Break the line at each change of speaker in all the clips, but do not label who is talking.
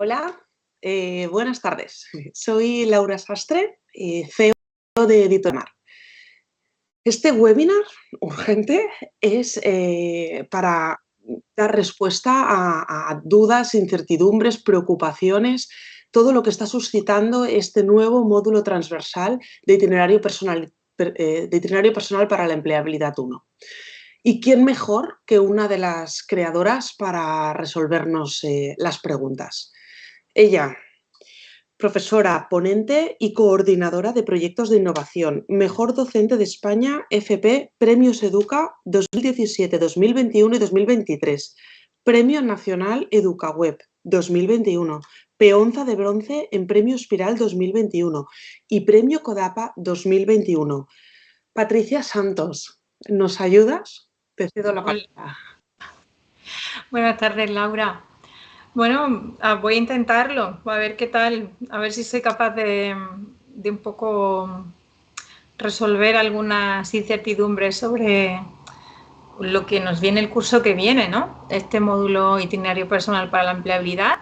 Hola, buenas tardes. Soy Laura Sastre, CEO de Editomar. Este webinar urgente es para dar respuesta a dudas, incertidumbres, preocupaciones, todo lo que está suscitando este nuevo módulo transversal de itinerario personal para la empleabilidad 1. ¿Y quién mejor que una de las creadoras para resolvernos las preguntas? Ella, profesora, ponente y coordinadora de proyectos de innovación, mejor docente de España, FP, Premios Educa 2017, 2021 y 2023, Premio Nacional EducaWeb 2021, Peonza de Bronce en Premio Espiral 2021 y Premio Codapa 2021. Patricia Santos, ¿nos ayudas? Te cedo la palabra.
Buenas tardes, Laura. Bueno, voy a intentarlo, a ver qué tal, a ver si soy capaz de un poco resolver algunas incertidumbres sobre lo que nos viene el curso que viene, ¿no? Este módulo itinerario personal para la empleabilidad,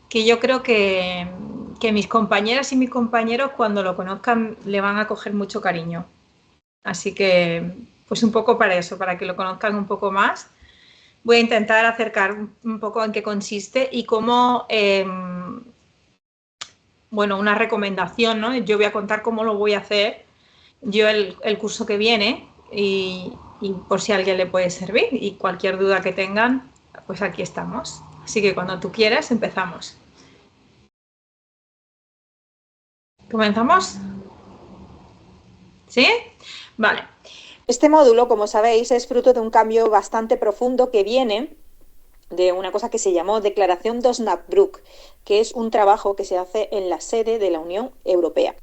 que yo creo que mis compañeras y mis compañeros cuando lo conozcan le van a coger mucho cariño. Así que, pues un poco para eso, para que lo conozcan un poco más. Voy a intentar acercar un poco en qué consiste y cómo, bueno, una recomendación, ¿no? Yo voy a contar cómo lo voy a hacer yo el curso que viene y por si a alguien le puede servir y cualquier duda que tengan, pues aquí estamos. Así que cuando tú quieras, empezamos. ¿Comenzamos? ¿Sí? Vale.
Este módulo, como sabéis, es fruto de un cambio bastante profundo que viene de una cosa que se llamó Declaración d'Osnabrück, que es un trabajo que se hace en la sede de la Unión Europea.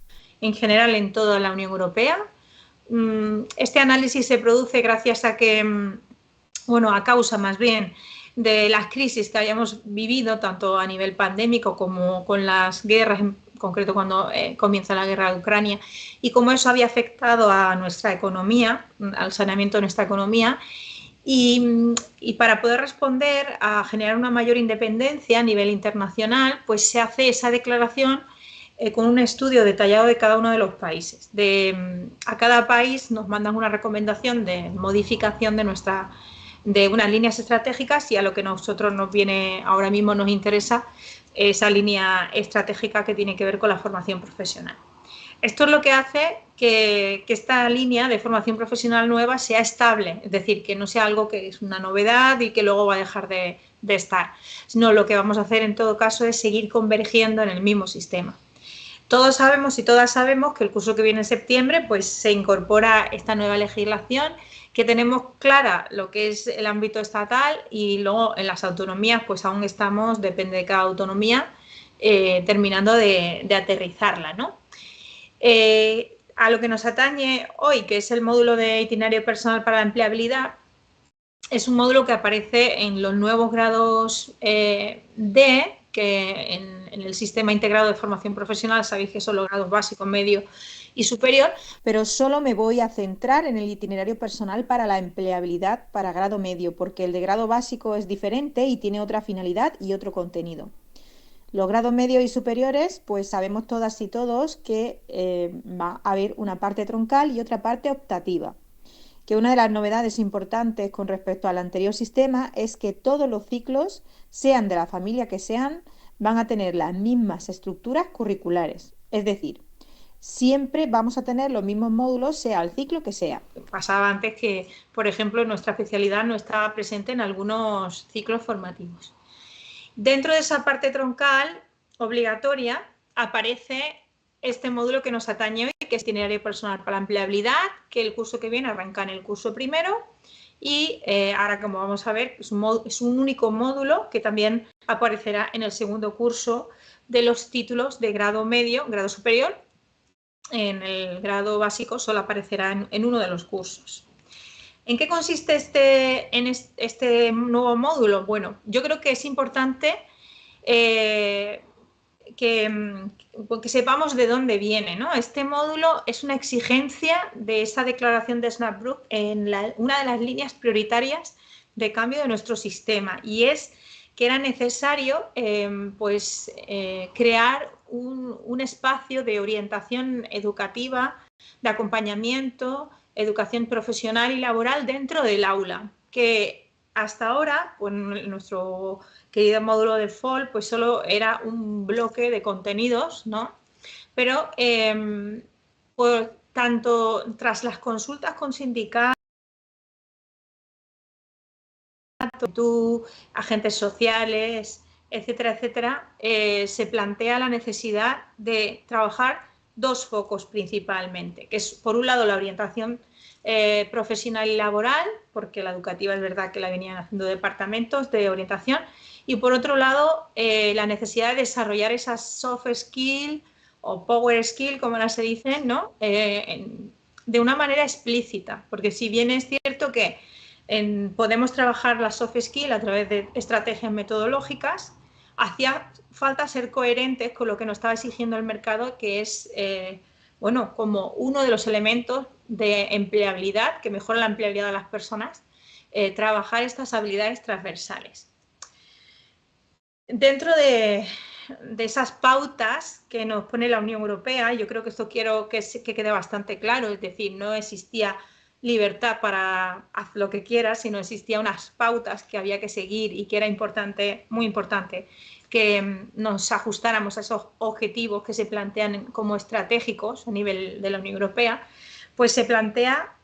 En general, en toda la Unión Europea. Este análisis se produce gracias a que, bueno, a causa más bien de las crisis que hayamos vivido, tanto a nivel pandémico como con las guerras, en concreto cuando comienza la guerra de Ucrania, y cómo eso había afectado a nuestra economía, al saneamiento de nuestra economía. Y para poder responder a generar una mayor independencia a nivel internacional, pues se hace esa declaración con un estudio detallado de cada uno de los países. A cada país nos mandan una recomendación de modificación de unas líneas estratégicas y a lo que nosotros nos viene ahora mismo nos interesa esa línea estratégica que tiene que ver con la formación profesional. Esto es lo que hace que esta línea de formación profesional nueva sea estable, es decir, que no sea algo que es una novedad y que luego va a dejar de estar, sino lo que vamos a hacer en todo caso es seguir convergiendo en el mismo sistema. Todos sabemos y todas sabemos que el curso que viene en septiembre pues se incorpora esta nueva legislación, que tenemos clara lo que es el ámbito estatal y luego en las autonomías pues aún estamos, depende de cada autonomía, terminando de aterrizarla, ¿no? A lo que nos atañe hoy, que es el módulo de itinerario personal para la empleabilidad, es un módulo que aparece en los nuevos grados D, que en el sistema integrado de formación profesional sabéis que son los grados básico, medio y superior.
Pero solo me voy a centrar en el itinerario personal para la empleabilidad para grado medio, porque el de grado básico es diferente y tiene otra finalidad y otro contenido. Los grados medios y superiores, pues sabemos todas y todos que va a haber una parte troncal y otra parte optativa. Que una de las novedades importantes con respecto al anterior sistema es que todos los ciclos, sean de la familia que sean, van a tener las mismas estructuras curriculares. Es decir, siempre vamos a tener los mismos módulos, sea el ciclo que sea.
Pasaba antes que, por ejemplo, nuestra especialidad no estaba presente en algunos ciclos formativos. Dentro de esa parte troncal obligatoria aparece este módulo que nos atañe hoy, que es itinerario personal para la empleabilidad, que el curso que viene arranca en el curso primero y ahora, como vamos a ver, es un único módulo que también aparecerá en el segundo curso de los títulos de grado medio, grado superior. En el grado básico solo aparecerá en uno de los cursos. ¿En qué consiste este nuevo módulo? Bueno, yo creo que es importante que sepamos de dónde viene, ¿no? Este módulo es una exigencia de esa declaración de Osnabrück en una de las líneas prioritarias de cambio de nuestro sistema, y es que era necesario crear un espacio de orientación educativa, de acompañamiento, educación profesional y laboral dentro del aula, que hasta ahora, pues nuestro querido módulo de FOL, pues solo era un bloque de contenidos, ¿no? Pero por tanto, tras las consultas con sindicatos, agentes sociales, etcétera, etcétera, se plantea la necesidad de trabajar dos focos principalmente, que es por un lado la orientación profesional y laboral, porque la educativa es verdad que la venían haciendo departamentos de orientación, y por otro lado la necesidad de desarrollar esas soft skills o power skills, como las se dicen, ¿no? De una manera explícita, porque si bien es cierto que podemos trabajar las soft skills a través de estrategias metodológicas, hacía falta ser coherentes con lo que nos estaba exigiendo el mercado, que es, bueno, como uno de los elementos de empleabilidad, que mejora la empleabilidad de las personas, trabajar estas habilidades transversales. Dentro de esas pautas que nos pone la Unión Europea, yo creo que esto quiero que quede bastante claro, es decir, no existía libertad para hacer lo que quieras, sino existían unas pautas que había que seguir y que era importante, muy importante, que nos ajustáramos a esos objetivos que se plantean como estratégicos a nivel de la Unión Europea. Pues se plantea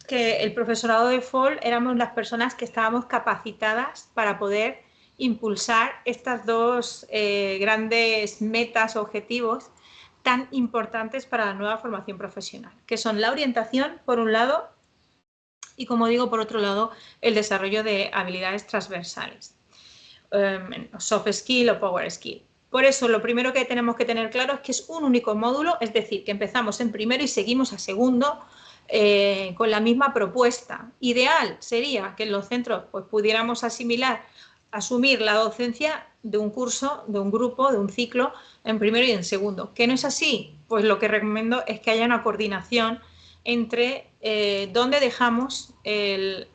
que el profesorado de FOL éramos las personas que estábamos capacitadas para poder impulsar estas dos grandes metas, objetivos tan importantes para la nueva formación profesional, que son la orientación, por un lado, y, como digo, por otro lado, el desarrollo de habilidades transversales, soft skill o power skill. Por eso, lo primero que tenemos que tener claro es que es un único módulo, es decir, que empezamos en primero y seguimos a segundo con la misma propuesta. Ideal sería que en los centros pues, pudiéramos asumir la docencia de un curso, de un grupo, de un ciclo en primero y en segundo. ¿Que no es así? Pues lo que recomiendo es que haya una coordinación entre dónde dejamos el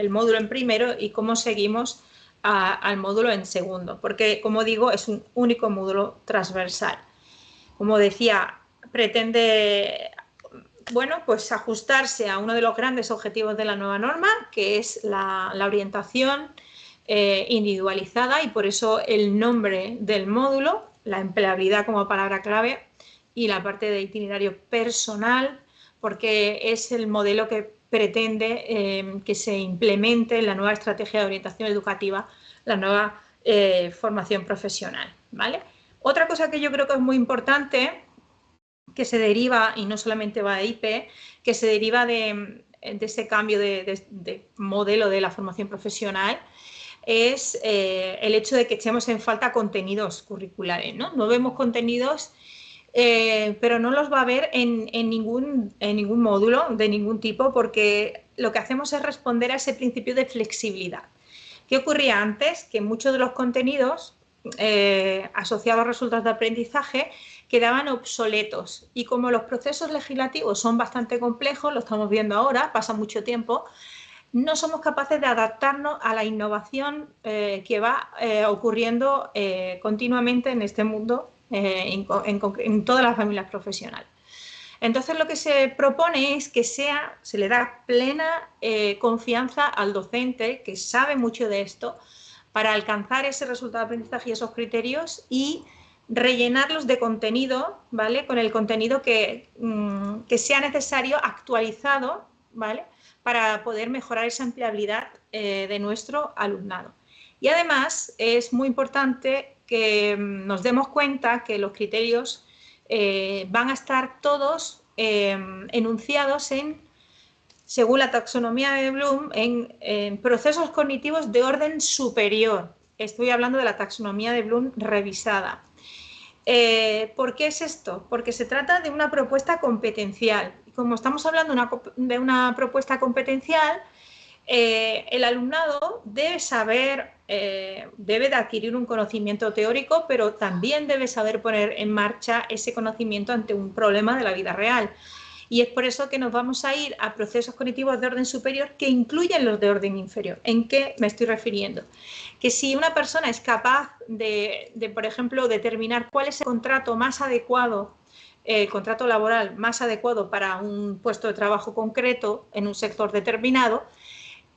módulo en primero y cómo seguimos al módulo en segundo, porque, como digo, es un único módulo transversal. Como decía, pretende, bueno, pues ajustarse a uno de los grandes objetivos de la nueva norma, que es la orientación individualizada, y por eso el nombre del módulo, la empleabilidad como palabra clave, y la parte de itinerario personal, porque es el modelo que pretende que se implemente en la nueva estrategia de orientación educativa, la nueva formación profesional, ¿vale? Otra cosa que yo creo que es muy importante, que se deriva, y no solamente va de IP, que se deriva de ese cambio de modelo de la formación profesional, es el hecho de que echemos en falta contenidos curriculares, ¿no? No vemos contenidos, pero no los va a haber en ningún módulo de ningún tipo, porque lo que hacemos es responder a ese principio de flexibilidad. ¿Qué ocurría antes? Que muchos de los contenidos asociados a resultados de aprendizaje quedaban obsoletos, y como los procesos legislativos son bastante complejos, lo estamos viendo ahora, pasa mucho tiempo, no somos capaces de adaptarnos a la innovación que va ocurriendo continuamente en este mundo, en todas las familias profesionales. Entonces, lo que se propone es que se le da plena confianza al docente, que sabe mucho de esto, para alcanzar ese resultado de aprendizaje y esos criterios, y rellenarlos de contenido, ¿vale? Con el contenido que sea necesario, actualizado, ¿vale? Para poder mejorar esa empleabilidad de nuestro alumnado. Y además es muy importante que nos demos cuenta que los criterios van a estar todos enunciados según la taxonomía de Bloom, en procesos cognitivos de orden superior. Estoy hablando de la taxonomía de Bloom revisada. ¿Por qué es esto? Porque se trata de una propuesta competencial. Como estamos hablando de una propuesta competencial, el alumnado debe saber, debe de adquirir un conocimiento teórico, pero también debe saber poner en marcha ese conocimiento ante un problema de la vida real. Y es por eso que nos vamos a ir a procesos cognitivos de orden superior que incluyen los de orden inferior. ¿En qué me estoy refiriendo? Que si una persona es capaz de, por ejemplo, determinar cuál es el contrato más adecuado, el contrato laboral más adecuado para un puesto de trabajo concreto en un sector determinado,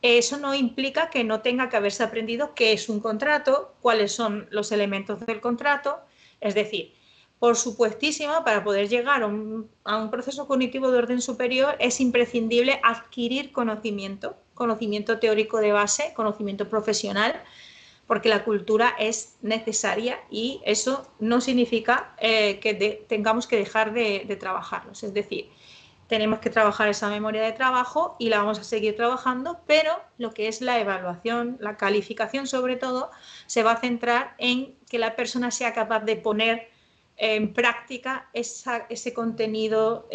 eso no implica que no tenga que haberse aprendido qué es un contrato, cuáles son los elementos del contrato. Es decir, por supuestísimo, para poder llegar a un proceso cognitivo de orden superior es imprescindible adquirir conocimiento teórico de base, conocimiento profesional, porque la cultura es necesaria y eso no significa que tengamos que dejar de trabajarlos. Es decir, tenemos que trabajar esa memoria de trabajo y la vamos a seguir trabajando, pero lo que es la evaluación, la calificación sobre todo, se va a centrar en que la persona sea capaz de poner en práctica ese contenido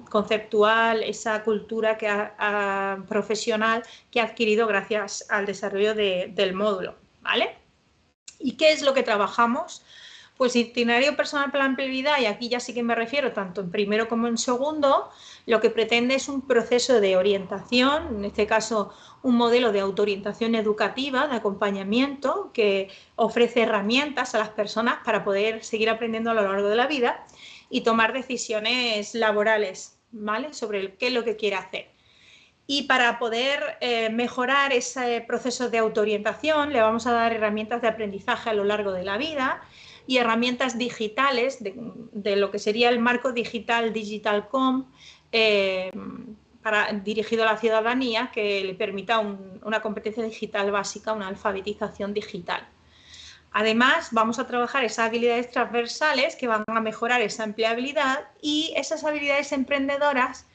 conceptual, esa cultura profesional que ha adquirido gracias al desarrollo del módulo, ¿vale? ¿Y qué es lo que trabajamos? Pues itinerario personal para la empleabilidad, y aquí ya sí que me refiero tanto en primero como en segundo, lo que pretende es un proceso de orientación, en este caso un modelo de autoorientación educativa, de acompañamiento, que ofrece herramientas a las personas para poder seguir aprendiendo a lo largo de la vida y tomar decisiones laborales, ¿vale?, sobre qué es lo que quiere hacer. Y para poder mejorar ese proceso de autoorientación, le vamos a dar herramientas de aprendizaje a lo largo de la vida y herramientas digitales de lo que sería el marco digital Digitalcom, dirigido a la ciudadanía, que le permita una competencia digital básica, una alfabetización digital. Además, vamos a trabajar esas habilidades transversales que van a mejorar esa empleabilidad y esas habilidades emprendedoras,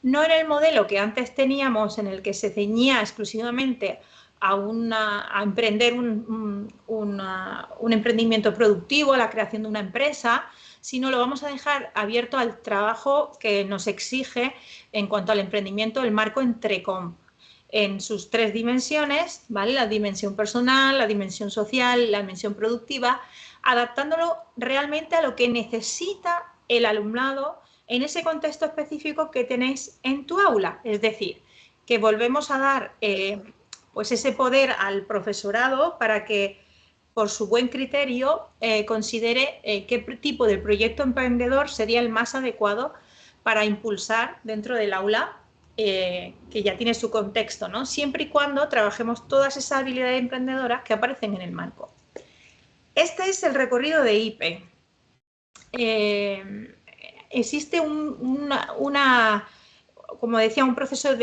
no en el modelo que antes teníamos, en el que se ceñía exclusivamente a emprender un emprendimiento productivo, a la creación de una empresa, sino lo vamos a dejar abierto al trabajo que nos exige, en cuanto al emprendimiento, el marco Entrecom, en sus tres dimensiones, ¿vale? La dimensión personal, la dimensión social, la dimensión productiva, adaptándolo realmente a lo que necesita el alumnado en ese contexto específico que tenéis en tu aula. Es decir, que volvemos a dar pues ese poder al profesorado para que, por su buen criterio, considere qué tipo de proyecto emprendedor sería el más adecuado para impulsar dentro del aula, que ya tiene su contexto, ¿no? Siempre y cuando trabajemos todas esas habilidades emprendedoras que aparecen en el marco. Este es el recorrido de IPE. Existe como decía, un proceso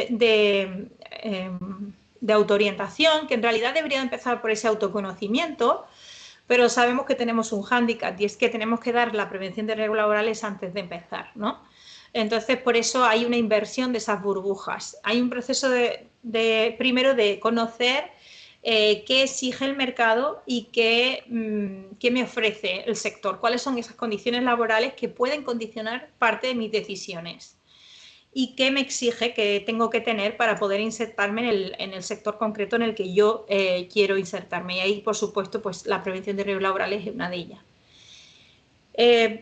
de autoorientación que en realidad debería empezar por ese autoconocimiento, pero sabemos que tenemos un hándicap y es que tenemos que dar la prevención de riesgos laborales antes de empezar, ¿no? Entonces, por eso hay una inversión de esas burbujas. Hay un proceso primero de conocer qué exige el mercado y qué me ofrece el sector, cuáles son esas condiciones laborales que pueden condicionar parte de mis decisiones y qué me exige que tengo que tener para poder insertarme en el sector concreto en el que yo quiero insertarme. Y ahí, por supuesto, pues la prevención de riesgos laborales es una de ellas.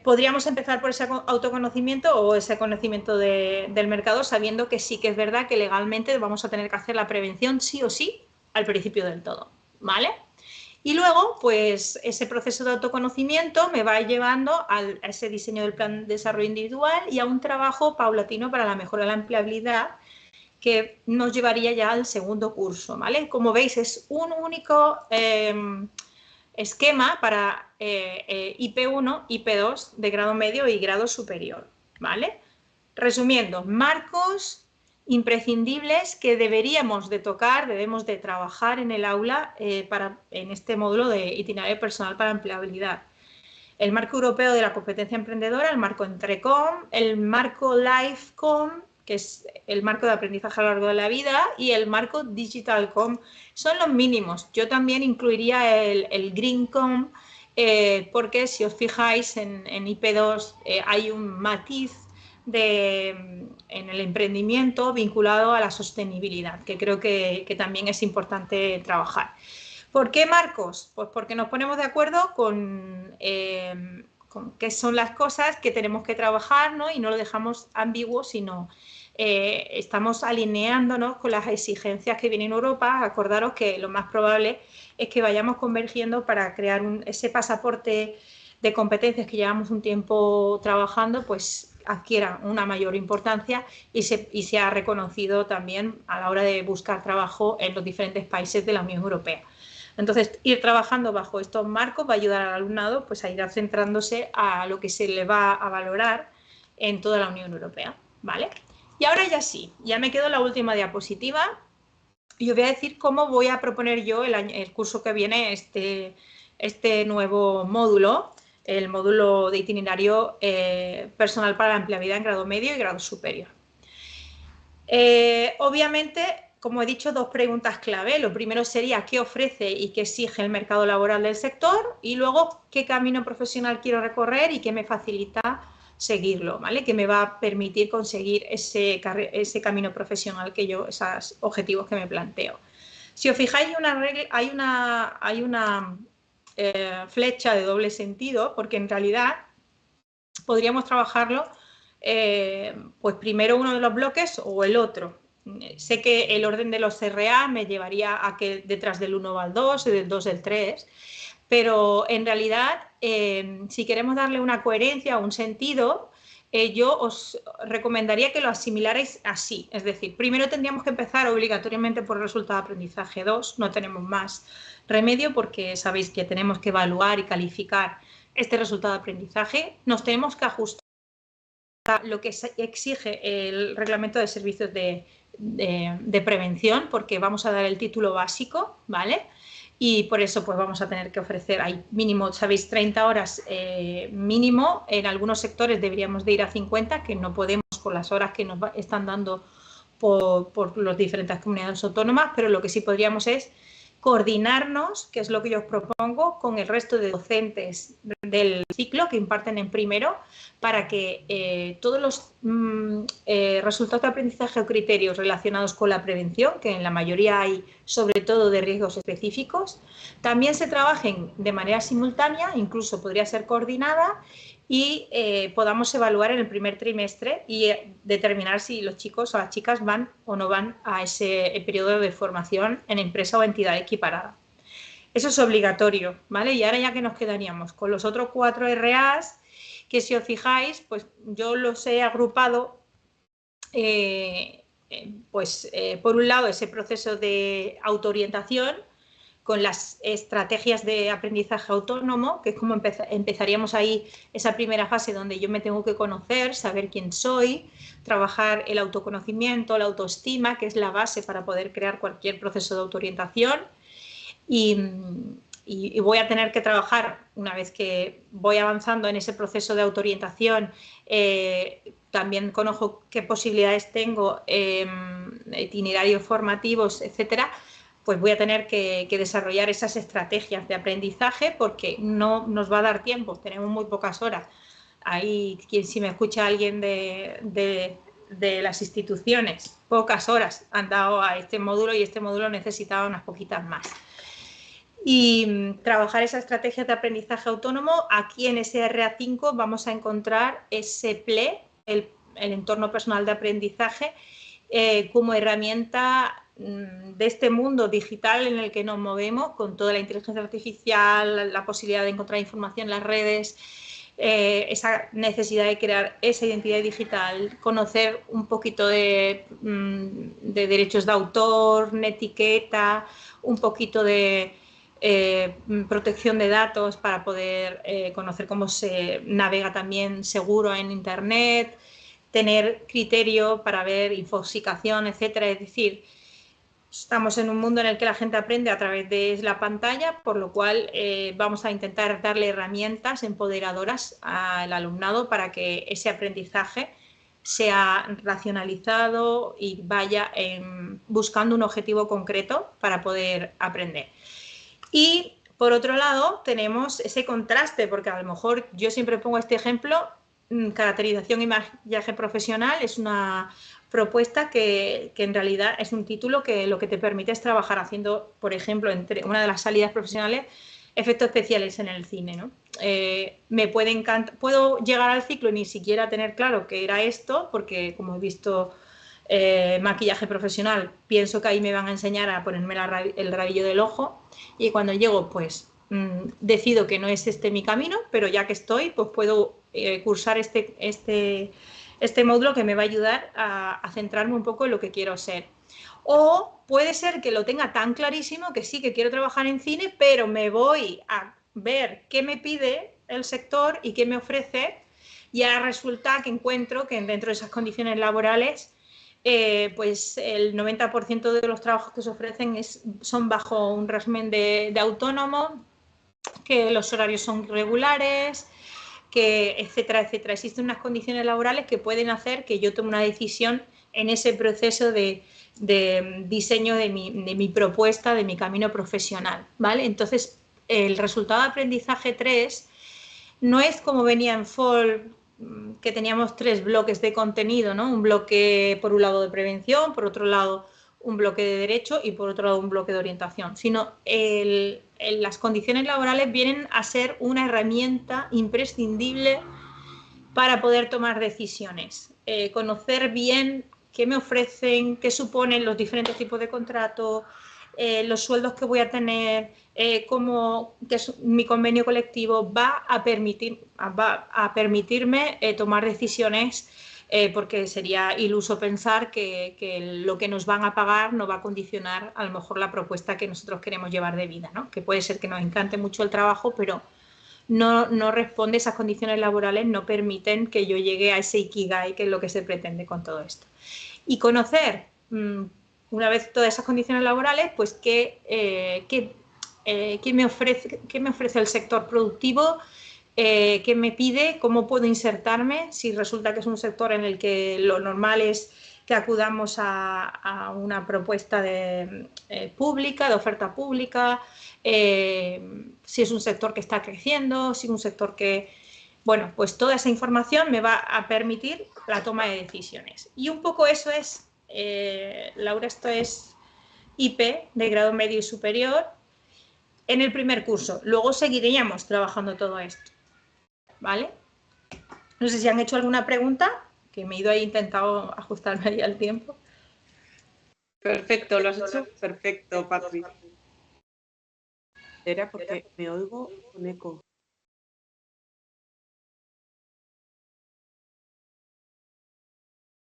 Podríamos empezar por ese autoconocimiento o ese conocimiento del mercado, sabiendo que sí que es verdad que legalmente vamos a tener que hacer la prevención sí o sí al principio del todo, ¿vale? Y luego, pues ese proceso de autoconocimiento me va llevando a ese diseño del plan de desarrollo individual y a un trabajo paulatino para la mejora de la empleabilidad, que nos llevaría ya al segundo curso, ¿vale? Como veis, es un único esquema para IP1, IP2 de grado medio y grado superior, ¿vale? Resumiendo, marcos imprescindibles que deberíamos de tocar, debemos de trabajar en el aula en este módulo de itinerario personal para empleabilidad. El marco europeo de la competencia emprendedora, el marco Entrecom, el marco Lifecom, que es el marco de aprendizaje a lo largo de la vida, y el marco Digitalcom. Son los mínimos. Yo también incluiría el Greencom, porque si os fijáis en IP2 hay un matiz en el emprendimiento vinculado a la sostenibilidad, que creo que también es importante trabajar. ¿Por qué marcos? Pues porque nos ponemos de acuerdo con qué son las cosas que tenemos que trabajar, ¿no? Y no lo dejamos ambiguo, sino estamos alineándonos con las exigencias que vienen en Europa. Acordaros que lo más probable es que vayamos convergiendo para crear ese pasaporte de competencias que llevamos un tiempo trabajando, pues adquiera una mayor importancia y sea reconocido también a la hora de buscar trabajo en los diferentes países de la Unión Europea. Entonces, ir trabajando bajo estos marcos va a ayudar al alumnado pues, a ir centrándose a lo que se le va a valorar en toda la Unión Europea, ¿vale? Y ahora ya sí, ya me quedo la última diapositiva y os voy a decir cómo voy a proponer yo el curso que viene, este nuevo módulo, el módulo de itinerario personal para la empleabilidad en grado medio y grado superior. Obviamente, como he dicho, dos preguntas clave. Lo primero sería qué ofrece y qué exige el mercado laboral del sector, y luego qué camino profesional quiero recorrer y qué me facilita seguirlo, ¿vale? Que me va a permitir conseguir ese camino profesional esos objetivos que me planteo. Si os fijáis, hay una flecha de doble sentido, porque en realidad podríamos trabajarlo pues primero uno de los bloques o el otro. Sé que el orden de los CRA me llevaría a que detrás del 1 va el 2 y del 2 el 3, pero en realidad si queremos darle una coherencia o un sentido, yo os recomendaría que lo asimilarais así. Es decir, primero tendríamos que empezar obligatoriamente por el resultado de aprendizaje 2, no tenemos más remedio porque sabéis que tenemos que evaluar y calificar este resultado de aprendizaje. Nos tenemos que ajustar a lo que exige el reglamento de servicios de prevención, porque vamos a dar el título básico, ¿vale? Y por eso pues vamos a tener que ofrecer, hay mínimo, sabéis, 30 horas mínimo. En algunos sectores deberíamos de ir a 50, que no podemos por las horas que nos están dando por las diferentes comunidades autónomas, pero lo que sí podríamos es coordinarnos, que es lo que yo os propongo, con el resto de docentes del ciclo que imparten en primero, para que todos los resultados de aprendizaje o criterios relacionados con la prevención, que en la mayoría hay sobre todo de riesgos específicos, también se trabajen de manera simultánea, incluso podría ser coordinada, y podamos evaluar en el primer trimestre y determinar si los chicos o las chicas van o no van a ese periodo de formación en empresa o entidad equiparada. Eso es obligatorio, ¿vale? Y ahora ya que nos quedaríamos con los otros 4 RAs, que si os fijáis, pues yo los he agrupado, por un lado ese proceso de autoorientación, con las estrategias de aprendizaje autónomo, que es como empezaríamos ahí esa primera fase donde yo me tengo que conocer, saber quién soy, trabajar el autoconocimiento, la autoestima, que es la base para poder crear cualquier proceso de autoorientación. Y voy a tener que trabajar, una vez que voy avanzando en ese proceso de autoorientación, también conozco qué posibilidades tengo, itinerarios formativos, etcétera. Pues voy a tener que desarrollar esas estrategias de aprendizaje, porque no nos va a dar tiempo, tenemos muy pocas horas. Ahí, si me escucha alguien de las instituciones, pocas horas han dado a este módulo y este módulo necesitaba unas poquitas más. Y trabajar esa estrategia de aprendizaje autónomo. Aquí en ese RA5 vamos a encontrar ese PLE, el entorno personal de aprendizaje, como herramienta de este mundo digital en el que nos movemos, con toda la inteligencia artificial, la posibilidad de encontrar información en las redes, esa necesidad de crear esa identidad digital, conocer un poquito de derechos de autor, etiqueta, un poquito de protección de datos para poder conocer cómo se navega también seguro en Internet, tener criterio para ver infoxicación, etcétera. Es decir, estamos en un mundo en el que la gente aprende a través de la pantalla, por lo cual vamos a intentar darle herramientas empoderadoras al alumnado para que ese aprendizaje sea racionalizado y vaya buscando un objetivo concreto para poder aprender. Y por otro lado tenemos ese contraste, porque a lo mejor yo siempre pongo este ejemplo, caracterización y maquillaje profesional es una propuesta que en realidad es un título que lo que te permite es trabajar haciendo, por ejemplo, entre una de las salidas profesionales, efectos especiales en el cine, ¿no? Me puede encantar, puedo llegar al ciclo y ni siquiera tener claro que era esto, porque como he visto maquillaje profesional, pienso que ahí me van a enseñar a ponerme el rabillo del ojo, y cuando llego, pues decido que no es este mi camino, pero ya que estoy, pues puedo cursar este módulo que me va a ayudar a centrarme un poco en lo que quiero ser. O puede ser que lo tenga tan clarísimo que sí que quiero trabajar en cine, pero me voy a ver qué me pide el sector y qué me ofrece, y ahora resulta que encuentro que dentro de esas condiciones laborales pues el 90% de los trabajos que se ofrecen son bajo un régimen de autónomo, que los horarios son irregulares, que etcétera, etcétera. Existen unas condiciones laborales que pueden hacer que yo tome una decisión en ese proceso de diseño de mi propuesta, de mi camino profesional, ¿vale? Entonces, el resultado de aprendizaje 3 no es como venía en FOL, que teníamos 3 bloques de contenido, ¿no? Un bloque, por un lado, de prevención, por otro lado, un bloque de derecho y, por otro lado, un bloque de orientación, sino las condiciones laborales vienen a ser una herramienta imprescindible para poder tomar decisiones. Conocer bien qué me ofrecen, qué suponen los diferentes tipos de contrato, los sueldos que voy a tener, que mi convenio colectivo va a permitirme tomar decisiones, porque sería iluso pensar que lo que nos van a pagar no va a condicionar a lo mejor la propuesta que nosotros queremos llevar de vida, ¿no? Que puede ser que nos encante mucho el trabajo, pero no responde, esas condiciones laborales no permiten que yo llegue a ese ikigai, que es lo que se pretende con todo esto. Y conocer, una vez todas esas condiciones laborales, pues qué me ofrece el sector productivo, qué me pide, cómo puedo insertarme, si resulta que es un sector en el que lo normal es que acudamos a una propuesta pública, de oferta pública, si es un sector que está creciendo, si es un sector que... Bueno, pues toda esa información me va a permitir la toma de decisiones. Y un poco eso es, Laura, esto es IP de grado medio y superior en el primer curso. Luego seguiríamos trabajando todo esto, ¿vale? No sé si han hecho alguna pregunta, que me he ido ahí, intentado ajustarme ahí al tiempo.
Perfecto, lo has hecho perfecto, Patri. Era porque me oigo con eco.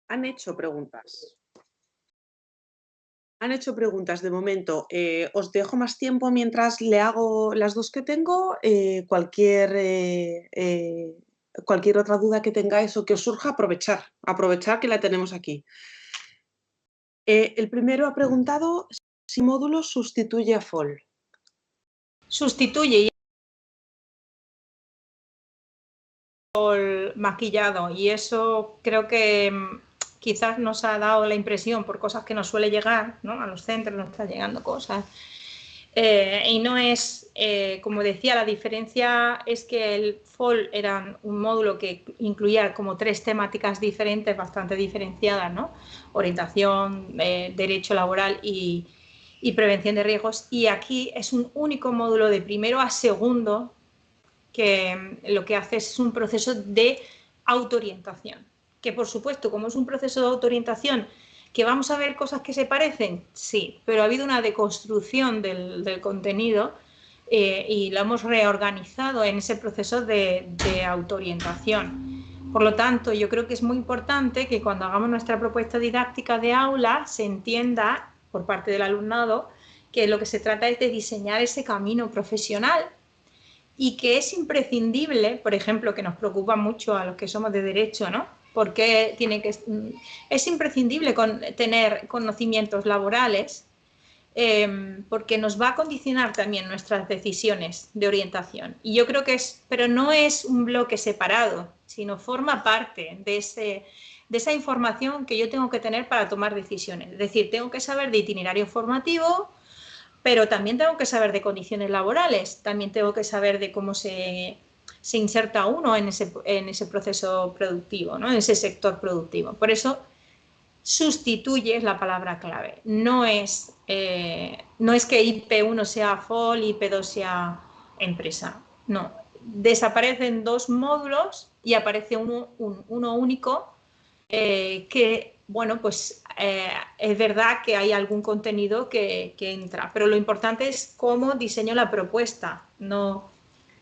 Han hecho preguntas. Han hecho preguntas de momento. Os dejo más tiempo mientras le hago las dos que tengo. Cualquier otra duda que tengáis o que os surja, aprovechar que la tenemos aquí. El primero ha preguntado si módulo sustituye a FOL.
Sustituye FOL maquillado, y eso creo que quizás nos ha dado la impresión, por cosas que nos suele llegar, ¿no? A los centros nos están llegando cosas. Y no es, como decía, la diferencia es que el FOL era un módulo que incluía como 3 temáticas diferentes, bastante diferenciadas, ¿no? Orientación, derecho laboral y prevención de riesgos. Y aquí es un único módulo de primero a segundo, que lo que hace es un proceso de autoorientación. Que, por supuesto, como es un proceso de autoorientación, ¿que vamos a ver cosas que se parecen? Sí, pero ha habido una deconstrucción del contenido, y lo hemos reorganizado en ese proceso de autoorientación. Por lo tanto, yo creo que es muy importante que cuando hagamos nuestra propuesta didáctica de aula se entienda por parte del alumnado que lo que se trata es de diseñar ese camino profesional, y que es imprescindible, por ejemplo, que nos preocupa mucho a los que somos de derecho, ¿no? Porque es imprescindible tener conocimientos laborales, porque nos va a condicionar también nuestras decisiones de orientación. Y yo creo que pero no es un bloque separado, sino forma parte de esa información que yo tengo que tener para tomar decisiones. Es decir, tengo que saber de itinerario formativo, pero también tengo que saber de condiciones laborales, también tengo que saber de cómo se inserta uno en ese proceso productivo, ¿no? En ese sector productivo. Por eso, sustituye es la palabra clave. No es que IP1 sea FOL y IP2 sea empresa. No, desaparecen 2 módulos y aparece uno único que, bueno, pues es verdad que hay algún contenido que entra, pero lo importante es cómo diseño la propuesta, no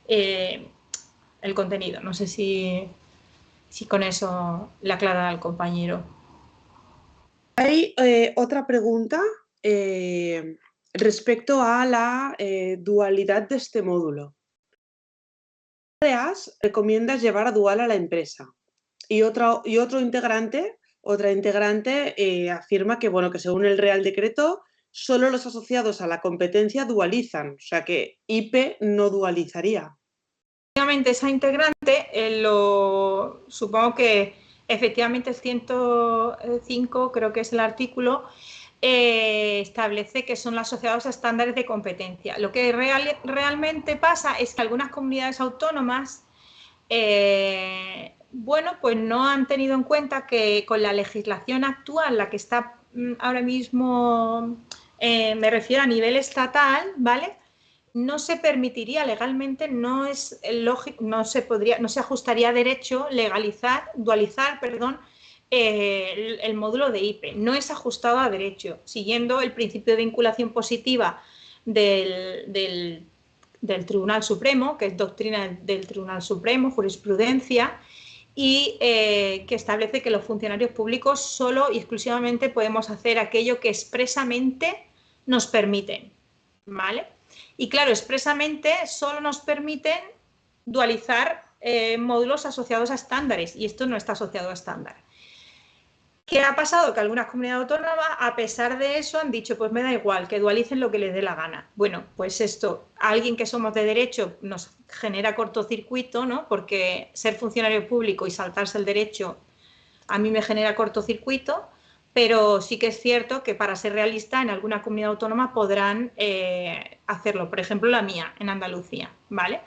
el contenido. No sé si con eso le aclara al compañero.
Hay otra pregunta respecto a la dualidad de este módulo. ¿Qué áreas recomiendas llevar a dual a la empresa? Y otra integrante afirma que, bueno, que según el Real Decreto, solo los asociados a la competencia dualizan, o sea que IP no dualizaría.
Efectivamente, esa integrante, supongo que efectivamente el 105, creo que es el artículo, establece que son los asociados a estándares de competencia. Lo que realmente pasa es que algunas comunidades autónomas bueno, pues no han tenido en cuenta que con la legislación actual, la que está ahora mismo, me refiero a nivel estatal, ¿vale? No se permitiría legalmente, no es lógico, no se ajustaría a derecho dualizar, el módulo de IP. No es ajustado a derecho, siguiendo el principio de vinculación positiva del Tribunal Supremo, que es doctrina del Tribunal Supremo, jurisprudencia, y que establece que los funcionarios públicos solo y exclusivamente podemos hacer aquello que expresamente nos permiten, ¿vale? Y claro, expresamente solo nos permiten dualizar módulos asociados a estándares, y esto no está asociado a estándar. ¿Qué ha pasado? Que algunas comunidades autónomas, a pesar de eso, han dicho, pues me da igual, que dualicen lo que les dé la gana. Bueno, pues esto, a alguien que somos de derecho nos genera cortocircuito, ¿no? Porque ser funcionario público y saltarse el derecho a mí me genera cortocircuito, pero sí que es cierto que, para ser realista, en alguna comunidad autónoma podrán hacerlo. Por ejemplo, la mía, en Andalucía, ¿vale?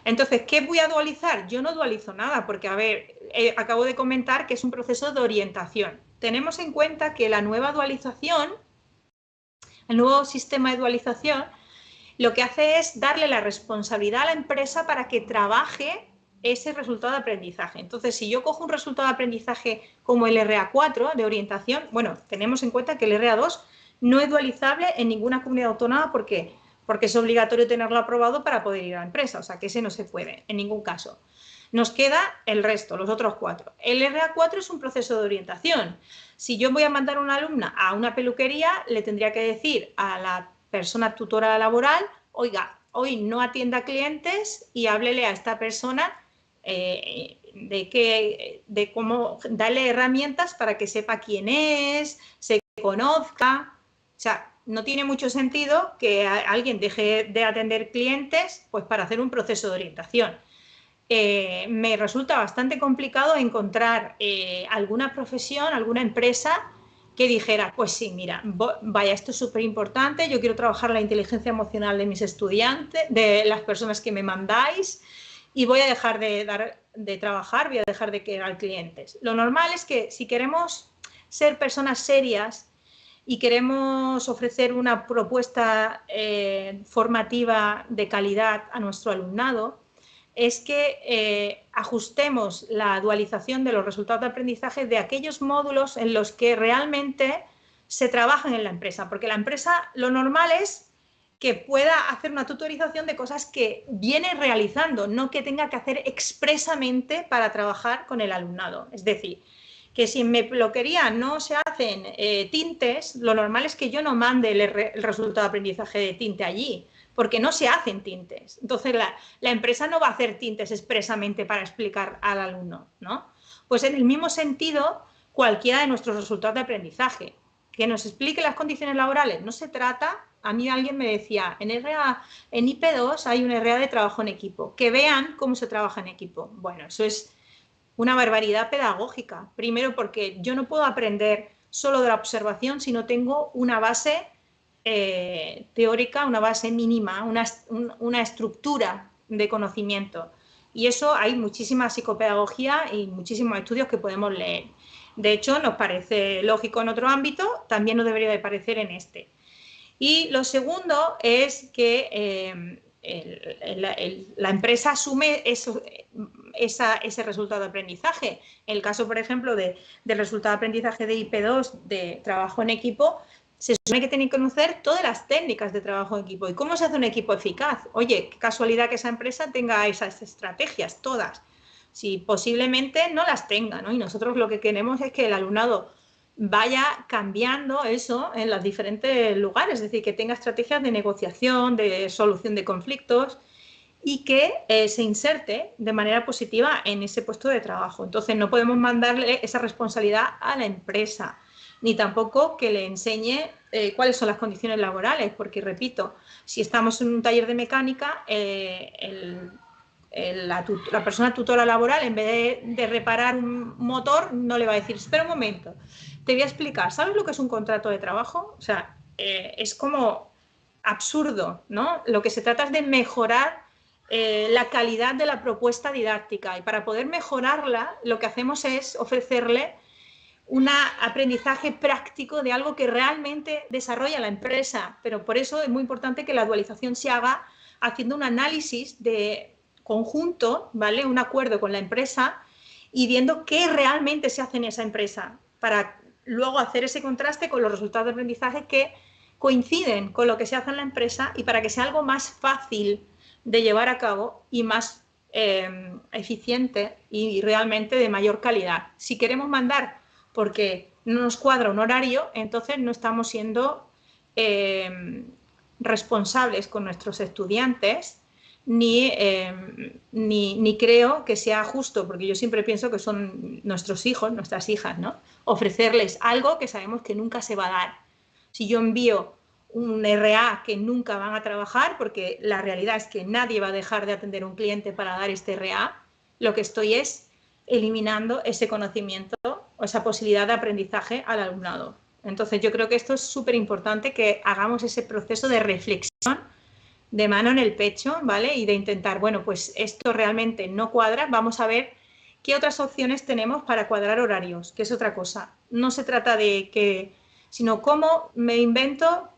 Entonces, ¿qué voy a dualizar? Yo no dualizo nada, porque, a ver, acabo de comentar que es un proceso de orientación. Tenemos en cuenta que la nueva dualización, el nuevo sistema de dualización, lo que hace es darle la responsabilidad a la empresa para que trabaje ese resultado de aprendizaje. Entonces, si yo cojo un resultado de aprendizaje como el RA4 de orientación, bueno, tenemos en cuenta que el RA2 no es dualizable en ninguna comunidad autónoma. ¿Por qué? Porque es obligatorio tenerlo aprobado para poder ir a la empresa, o sea que ese no se puede en ningún caso. Nos queda el resto, los otros 4. El RA4 es un proceso de orientación. Si yo voy a mandar a una alumna a una peluquería, le tendría que decir a la persona tutora laboral, oiga, hoy no atienda clientes y háblele a esta persona de cómo darle herramientas para que sepa quién es, se conozca. O sea, no tiene mucho sentido que alguien deje de atender clientes pues para hacer un proceso de orientación. Me resulta bastante complicado encontrar alguna profesión, alguna empresa que dijera, pues sí, mira, vaya, esto es súper importante, yo quiero trabajar la inteligencia emocional de mis estudiantes, de las personas que me mandáis, y voy a dejar de trabajar, voy a dejar de quedar clientes. Lo normal es que, si queremos ser personas serias y queremos ofrecer una propuesta formativa de calidad a nuestro alumnado, es que ajustemos la dualización de los resultados de aprendizaje de aquellos módulos en los que realmente se trabajan en la empresa, porque la empresa, lo normal es que pueda hacer una tutorización de cosas que viene realizando, no que tenga que hacer expresamente para trabajar con el alumnado. Es decir, que si en mi peluquería no se hacen tintes, lo normal es que yo no mande el resultado de aprendizaje de tinte allí, porque no se hacen tintes. Entonces, la empresa no va a hacer tintes expresamente para explicar al alumno, ¿no? Pues en el mismo sentido, cualquiera de nuestros resultados de aprendizaje, que nos explique las condiciones laborales. No se trata, a mí alguien me decía, en IP2 hay un RA de trabajo en equipo, que vean cómo se trabaja en equipo. Bueno, eso es una barbaridad pedagógica. Primero, porque yo no puedo aprender solo de la observación si no tengo una base teórica, una base mínima, una estructura de conocimiento. Y eso hay muchísima psicopedagogía y muchísimos estudios que podemos leer. De hecho, nos parece lógico en otro ámbito, también nos debería de parecer en este. Y lo segundo es que la empresa asume ese resultado de aprendizaje. En el caso, por ejemplo, del resultado de aprendizaje de IP2, de trabajo en equipo, se supone que tienen que conocer todas las técnicas de trabajo en equipo. ¿Y cómo se hace un equipo eficaz? Oye, qué casualidad que esa empresa tenga esas estrategias, todas. Si posiblemente no las tenga, ¿no? Y nosotros lo que queremos es que el alumnado vaya cambiando eso en los diferentes lugares, es decir, que tenga estrategias de negociación, de solución de conflictos y que se inserte de manera positiva en ese puesto de trabajo. Entonces, no podemos mandarle esa responsabilidad a la empresa, ni tampoco que le enseñe cuáles son las condiciones laborales, porque, repito, si estamos en un taller de mecánica, la persona tutora laboral, en vez de reparar un motor, no le va a decir, espera un momento, te voy a explicar, ¿sabes lo que es un contrato de trabajo? O sea, es como absurdo, ¿no? Lo que se trata es de mejorar la calidad de la propuesta didáctica, y para poder mejorarla lo que hacemos es ofrecerle un aprendizaje práctico de algo que realmente desarrolla la empresa, pero por eso es muy importante que la dualización se haga haciendo un análisis de conjunto, ¿vale? Un acuerdo con la empresa y viendo qué realmente se hace en esa empresa para luego hacer ese contraste con los resultados de aprendizaje que coinciden con lo que se hace en la empresa, y para que sea algo más fácil de llevar a cabo y más eficiente y realmente de mayor calidad. Si queremos mandar porque no nos cuadra un horario, entonces no estamos siendo responsables con nuestros estudiantes, ni creo que sea justo, porque yo siempre pienso que son nuestros hijos, nuestras hijas, ¿no? Ofrecerles algo que sabemos que nunca se va a dar. Si yo envío un RA que nunca van a trabajar, porque la realidad es que nadie va a dejar de atender a un cliente para dar este RA, lo que estoy es eliminando ese conocimiento o esa posibilidad de aprendizaje al alumnado. Entonces, yo creo que esto es súper importante, que hagamos ese proceso de reflexión, de mano en el pecho, ¿vale? Y de intentar, bueno, pues esto realmente no cuadra, vamos a ver qué otras opciones tenemos para cuadrar horarios, que es otra cosa. No se trata de que, sino cómo me invento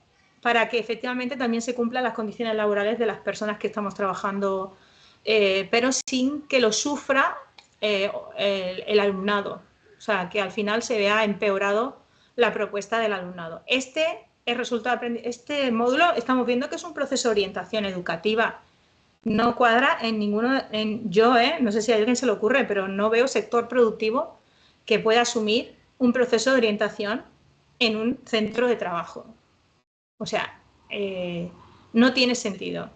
para que efectivamente también se cumplan las condiciones laborales de las personas que estamos trabajando, pero sin que lo sufra el alumnado. O sea, que al final se vea empeorado la propuesta del alumnado. Este módulo estamos viendo que es un proceso de orientación educativa. No cuadra en ninguno, no sé si a alguien se le ocurre, pero no veo sector productivo que pueda asumir un proceso de orientación en un centro de trabajo. O sea, no tiene sentido.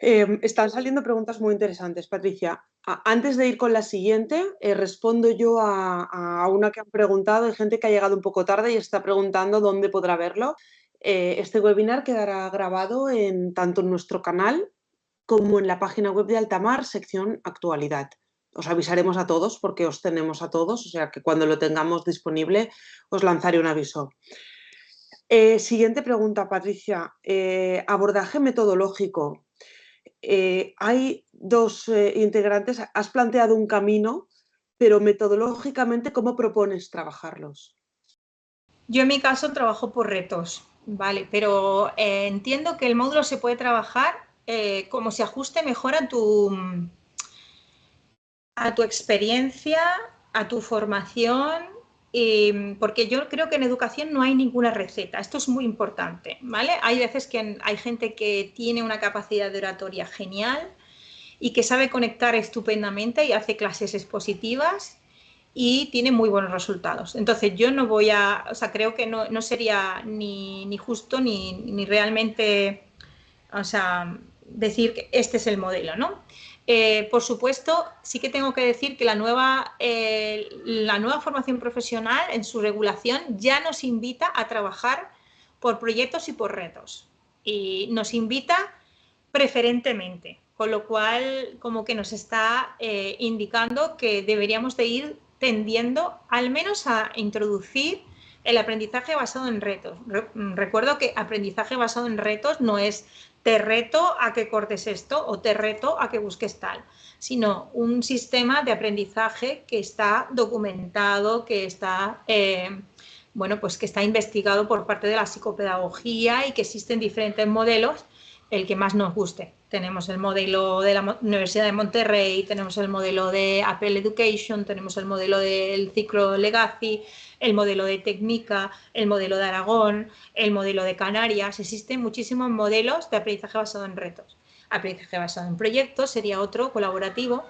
Están saliendo preguntas muy interesantes, Patricia. Antes de ir con la siguiente, respondo yo a una que han preguntado. Hay gente que ha llegado un poco tarde y está preguntando dónde podrá verlo. Este webinar quedará grabado tanto en nuestro canal como en la página web de Altamar, sección actualidad. Os avisaremos a todos porque os tenemos a todos, o sea que cuando lo tengamos disponible os lanzaré un aviso. Siguiente pregunta, Patricia. Abordaje metodológico. Hay dos integrantes. Has planteado un camino, pero metodológicamente, ¿cómo propones trabajarlos?
Yo en mi caso trabajo por retos, ¿vale? Pero entiendo que el módulo se puede trabajar como se ajuste mejor a tu experiencia, a tu formación, porque yo creo que en educación no hay ninguna receta. Esto es muy importante, ¿vale? Hay veces que hay gente que tiene una capacidad de oratoria genial y que sabe conectar estupendamente y hace clases expositivas y tiene muy buenos resultados. Entonces yo no voy a, o sea, creo que no sería ni justo ni realmente, o sea, decir que este es el modelo, ¿no? Por supuesto, sí que tengo que decir que la nueva formación profesional, en su regulación, ya nos invita a trabajar por proyectos y por retos. Y nos invita preferentemente, con lo cual como que nos está indicando que deberíamos de ir tendiendo al menos a introducir el aprendizaje basado en retos. Recuerdo que aprendizaje basado en retos no es te reto a que cortes esto o te reto a que busques tal, sino un sistema de aprendizaje que está documentado, que está bueno, pues que está investigado por parte de la psicopedagogía y que existen diferentes modelos, el que más nos guste. Tenemos el modelo de la Universidad de Monterrey, tenemos el modelo de Apple Education, tenemos el modelo del ciclo Legacy, el modelo de Técnica, el modelo de Aragón, el modelo de Canarias. Existen muchísimos modelos de aprendizaje basado en retos. Aprendizaje basado en proyectos sería otro, colaborativo.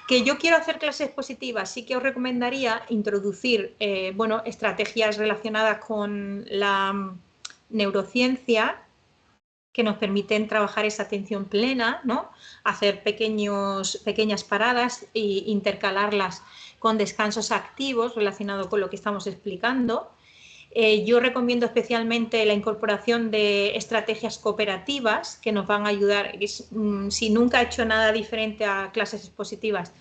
Que yo quiero hacer clases positivas, sí que os recomendaría introducir bueno, estrategias relacionadas con la neurociencia que nos permiten trabajar esa atención plena, ¿no? Hacer pequeñas paradas e intercalarlas con descansos activos relacionados con lo que estamos explicando. Yo recomiendo especialmente la incorporación de estrategias cooperativas que nos van a ayudar. Si nunca he hecho nada diferente a clases expositivas,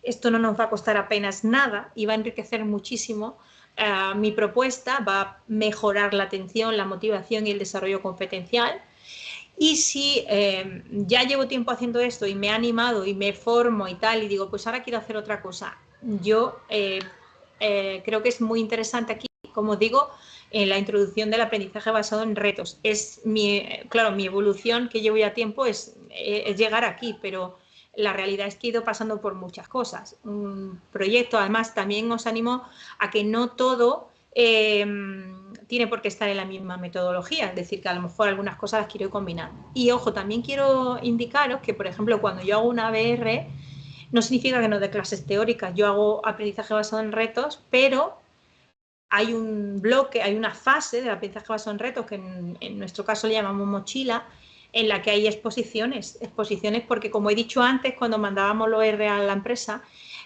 esto no nos va a costar apenas nada y va a enriquecer muchísimo mi propuesta, va a mejorar la atención, la motivación y el desarrollo competencial. Y si ya llevo tiempo haciendo esto y me he animado y me formo y tal, y digo, pues ahora quiero hacer otra cosa, yo creo que es muy interesante aquí, como digo, la introducción del aprendizaje basado en retos. Claro, mi evolución que llevo ya tiempo es llegar aquí, pero la realidad es que he ido pasando por muchas cosas. Un proyecto, además, también os animo a que no todo tiene por qué estar en la misma metodología, es decir, que a lo mejor algunas cosas las quiero combinar. Y ojo, también quiero indicaros que, por ejemplo, cuando yo hago una ABR, no significa que no dé clases teóricas, yo hago aprendizaje basado en retos, pero hay un bloque, hay una fase del aprendizaje basado en retos, que en nuestro caso le llamamos mochila, en la que hay exposiciones porque, como he dicho antes, cuando mandábamos los R a la empresa,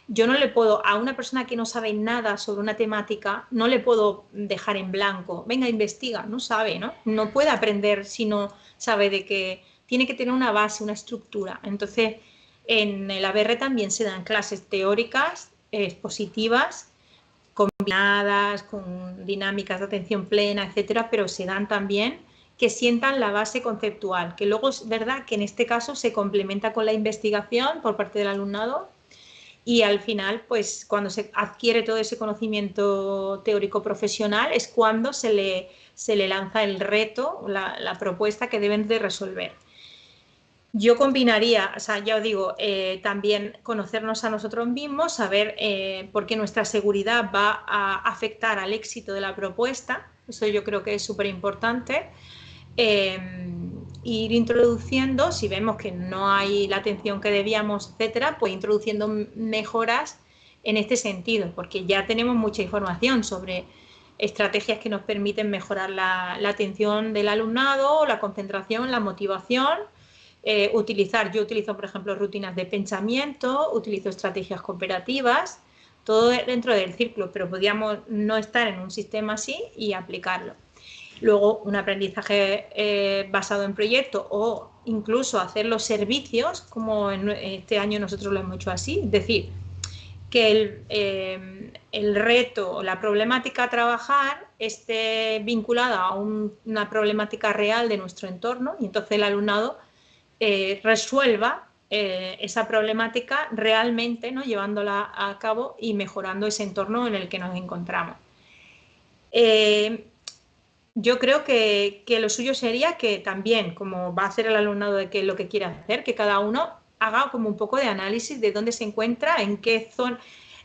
yo no le puedo, a una persona que no sabe nada sobre una temática, no le puedo dejar en blanco, venga, investiga, no sabe, ¿no? No puede aprender si no sabe de qué, tiene que tener una base, una estructura. Entonces, en el ABR también se dan clases teóricas, expositivas, combinadas, con dinámicas de atención plena, etcétera, pero se dan también que sientan la base conceptual, que luego es verdad que en este caso se complementa con la investigación por parte del alumnado y al final, pues cuando se adquiere todo ese conocimiento teórico profesional es cuando se le lanza el reto, la propuesta que deben de resolver. Yo combinaría, o sea, ya os digo, también conocernos a nosotros mismos, saber por qué nuestra seguridad va a afectar al éxito de la propuesta, eso yo creo que es súper importante. Ir introduciendo, si vemos que no hay la atención que debíamos, etcétera, pues introduciendo mejoras en este sentido, porque ya tenemos mucha información sobre estrategias que nos permiten mejorar la atención del alumnado, la concentración, la motivación. Yo utilizo, por ejemplo, rutinas de pensamiento, utilizo estrategias cooperativas, todo dentro del círculo, pero podríamos no estar en un sistema así y aplicarlo. Luego, un aprendizaje basado en proyecto o incluso hacer los servicios, como este año nosotros lo hemos hecho así, es decir, que el reto o la problemática a trabajar esté vinculada a una problemática real de nuestro entorno y entonces el alumnado resuelva esa problemática realmente, ¿no? Llevándola a cabo y mejorando ese entorno en el que nos encontramos. Yo creo que lo suyo sería que también, como va a hacer el alumnado de qué es lo que quiere hacer, que cada uno haga como un poco de análisis de dónde se encuentra, en qué zona.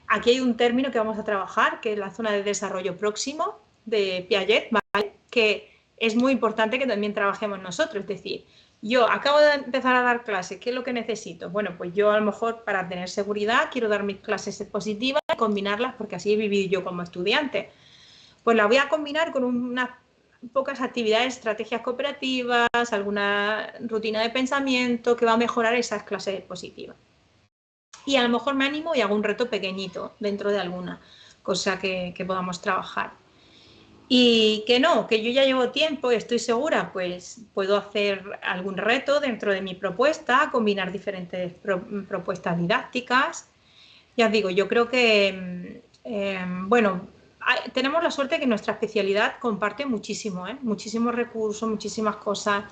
Aquí hay un término que vamos a trabajar, que es la zona de desarrollo próximo de Piaget, ¿vale? Que es muy importante que también trabajemos nosotros. Es decir, yo acabo de empezar a dar clases, ¿qué es lo que necesito? Bueno, pues yo a lo mejor para tener seguridad quiero dar mis clases expositivas y combinarlas porque así he vivido yo como estudiante. Pues la voy a combinar con unas pocas actividades, estrategias cooperativas, alguna rutina de pensamiento que va a mejorar esas clases expositivas. Y a lo mejor me animo y hago un reto pequeñito dentro de alguna cosa que podamos trabajar. Y que no, que yo ya llevo tiempo y estoy segura, pues puedo hacer algún reto dentro de mi propuesta, combinar diferentes propuestas didácticas. Ya os digo, yo creo que, bueno, tenemos la suerte de que nuestra especialidad comparte muchísimo, muchísimos recursos, muchísimas cosas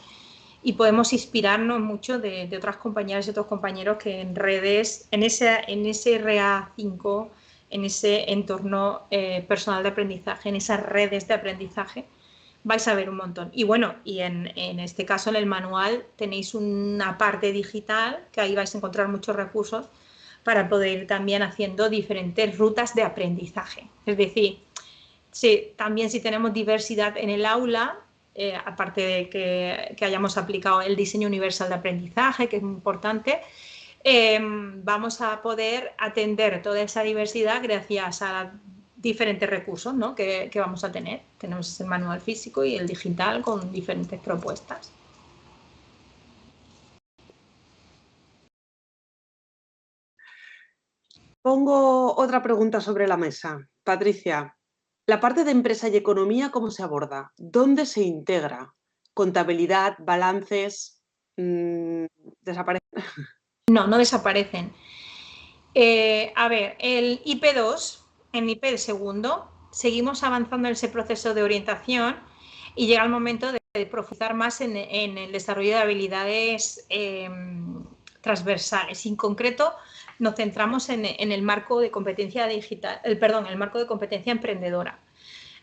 y podemos inspirarnos mucho de otras compañeras y otros compañeros que en redes, en ese RA5 en ese entorno personal de aprendizaje, en esas redes de aprendizaje, vais a ver un montón. Y bueno, y en este caso en el manual tenéis una parte digital que ahí vais a encontrar muchos recursos para poder ir también haciendo diferentes rutas de aprendizaje. Es decir, también si tenemos diversidad en el aula, aparte de que hayamos aplicado el diseño universal de aprendizaje, que es muy importante, vamos a poder atender toda esa diversidad gracias a diferentes recursos, ¿no?, que vamos a tener. Tenemos el manual físico y el digital con diferentes propuestas.
Pongo otra pregunta sobre la mesa. Patricia, la parte de empresa y economía, ¿cómo se aborda? ¿Dónde se integra? ¿Contabilidad, balances? ¿Desaparecen?
No, no desaparecen. A ver, el IP2, en IP segundo, seguimos avanzando en ese proceso de orientación y llega el momento de profundizar más en el desarrollo de habilidades transversales. En concreto, nos centramos en el marco de competencia digital, el marco de competencia emprendedora.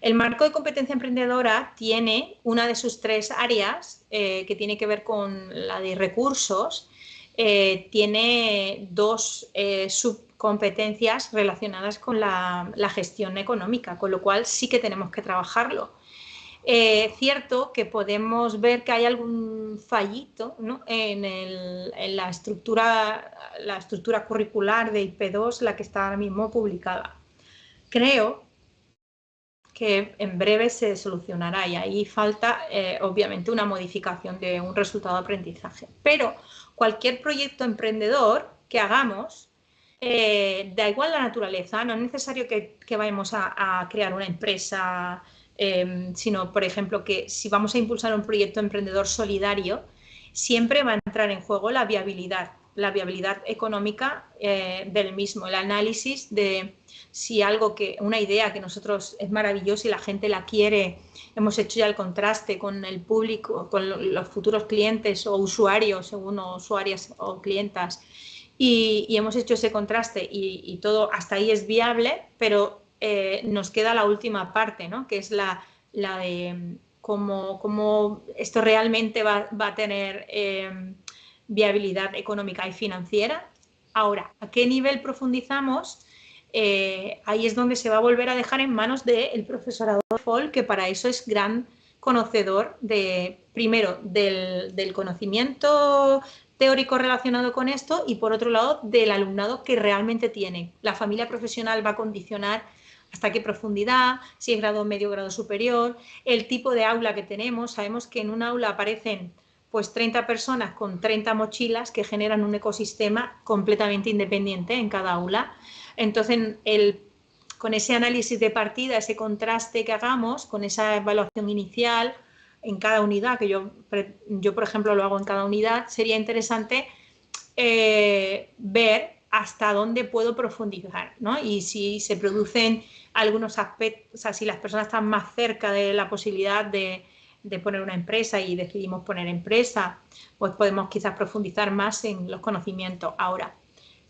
El marco de competencia emprendedora tiene una de sus 3 áreas que tiene que ver con la de recursos. Tiene 2 subcompetencias relacionadas con la gestión económica, con lo cual sí que tenemos que trabajarlo. Cierto que podemos ver que hay algún fallito, ¿no?, en la estructura curricular de IP2, la que está ahora mismo publicada. Creo que en breve se solucionará y ahí falta obviamente una modificación de un resultado de aprendizaje. Pero cualquier proyecto emprendedor que hagamos, da igual la naturaleza, no es necesario que vayamos a crear una empresa, sino, por ejemplo, que si vamos a impulsar un proyecto emprendedor solidario, siempre va a entrar en juego la viabilidad económica del mismo, el análisis de si una idea que nosotros es maravillosa y la gente la quiere, hemos hecho ya el contraste con el público, con los futuros clientes o usuarios, según usuarias o clientas, y hemos hecho ese contraste y todo hasta ahí es viable, pero nos queda la última parte, ¿no?, que es la de cómo esto realmente va a tener viabilidad económica y financiera. Ahora, ¿a qué nivel profundizamos? Ahí es donde se va a volver a dejar en manos del profesorado FOL, que para eso es gran conocedor primero del conocimiento teórico relacionado con esto y, por otro lado, del alumnado que realmente tiene. La familia profesional va a condicionar hasta qué profundidad, si es grado medio o grado superior, el tipo de aula que tenemos. Sabemos que en un aula aparecen pues 30 personas con 30 mochilas que generan un ecosistema completamente independiente en cada aula. Entonces, con ese análisis de partida, ese contraste que hagamos, con esa evaluación inicial en cada unidad, que yo por ejemplo lo hago en cada unidad, sería interesante ver hasta dónde puedo profundizar, ¿no? Y si se producen algunos aspectos, o sea, si las personas están más cerca de la posibilidad de poner una empresa y decidimos poner empresa, pues podemos quizás profundizar más en los conocimientos. Ahora,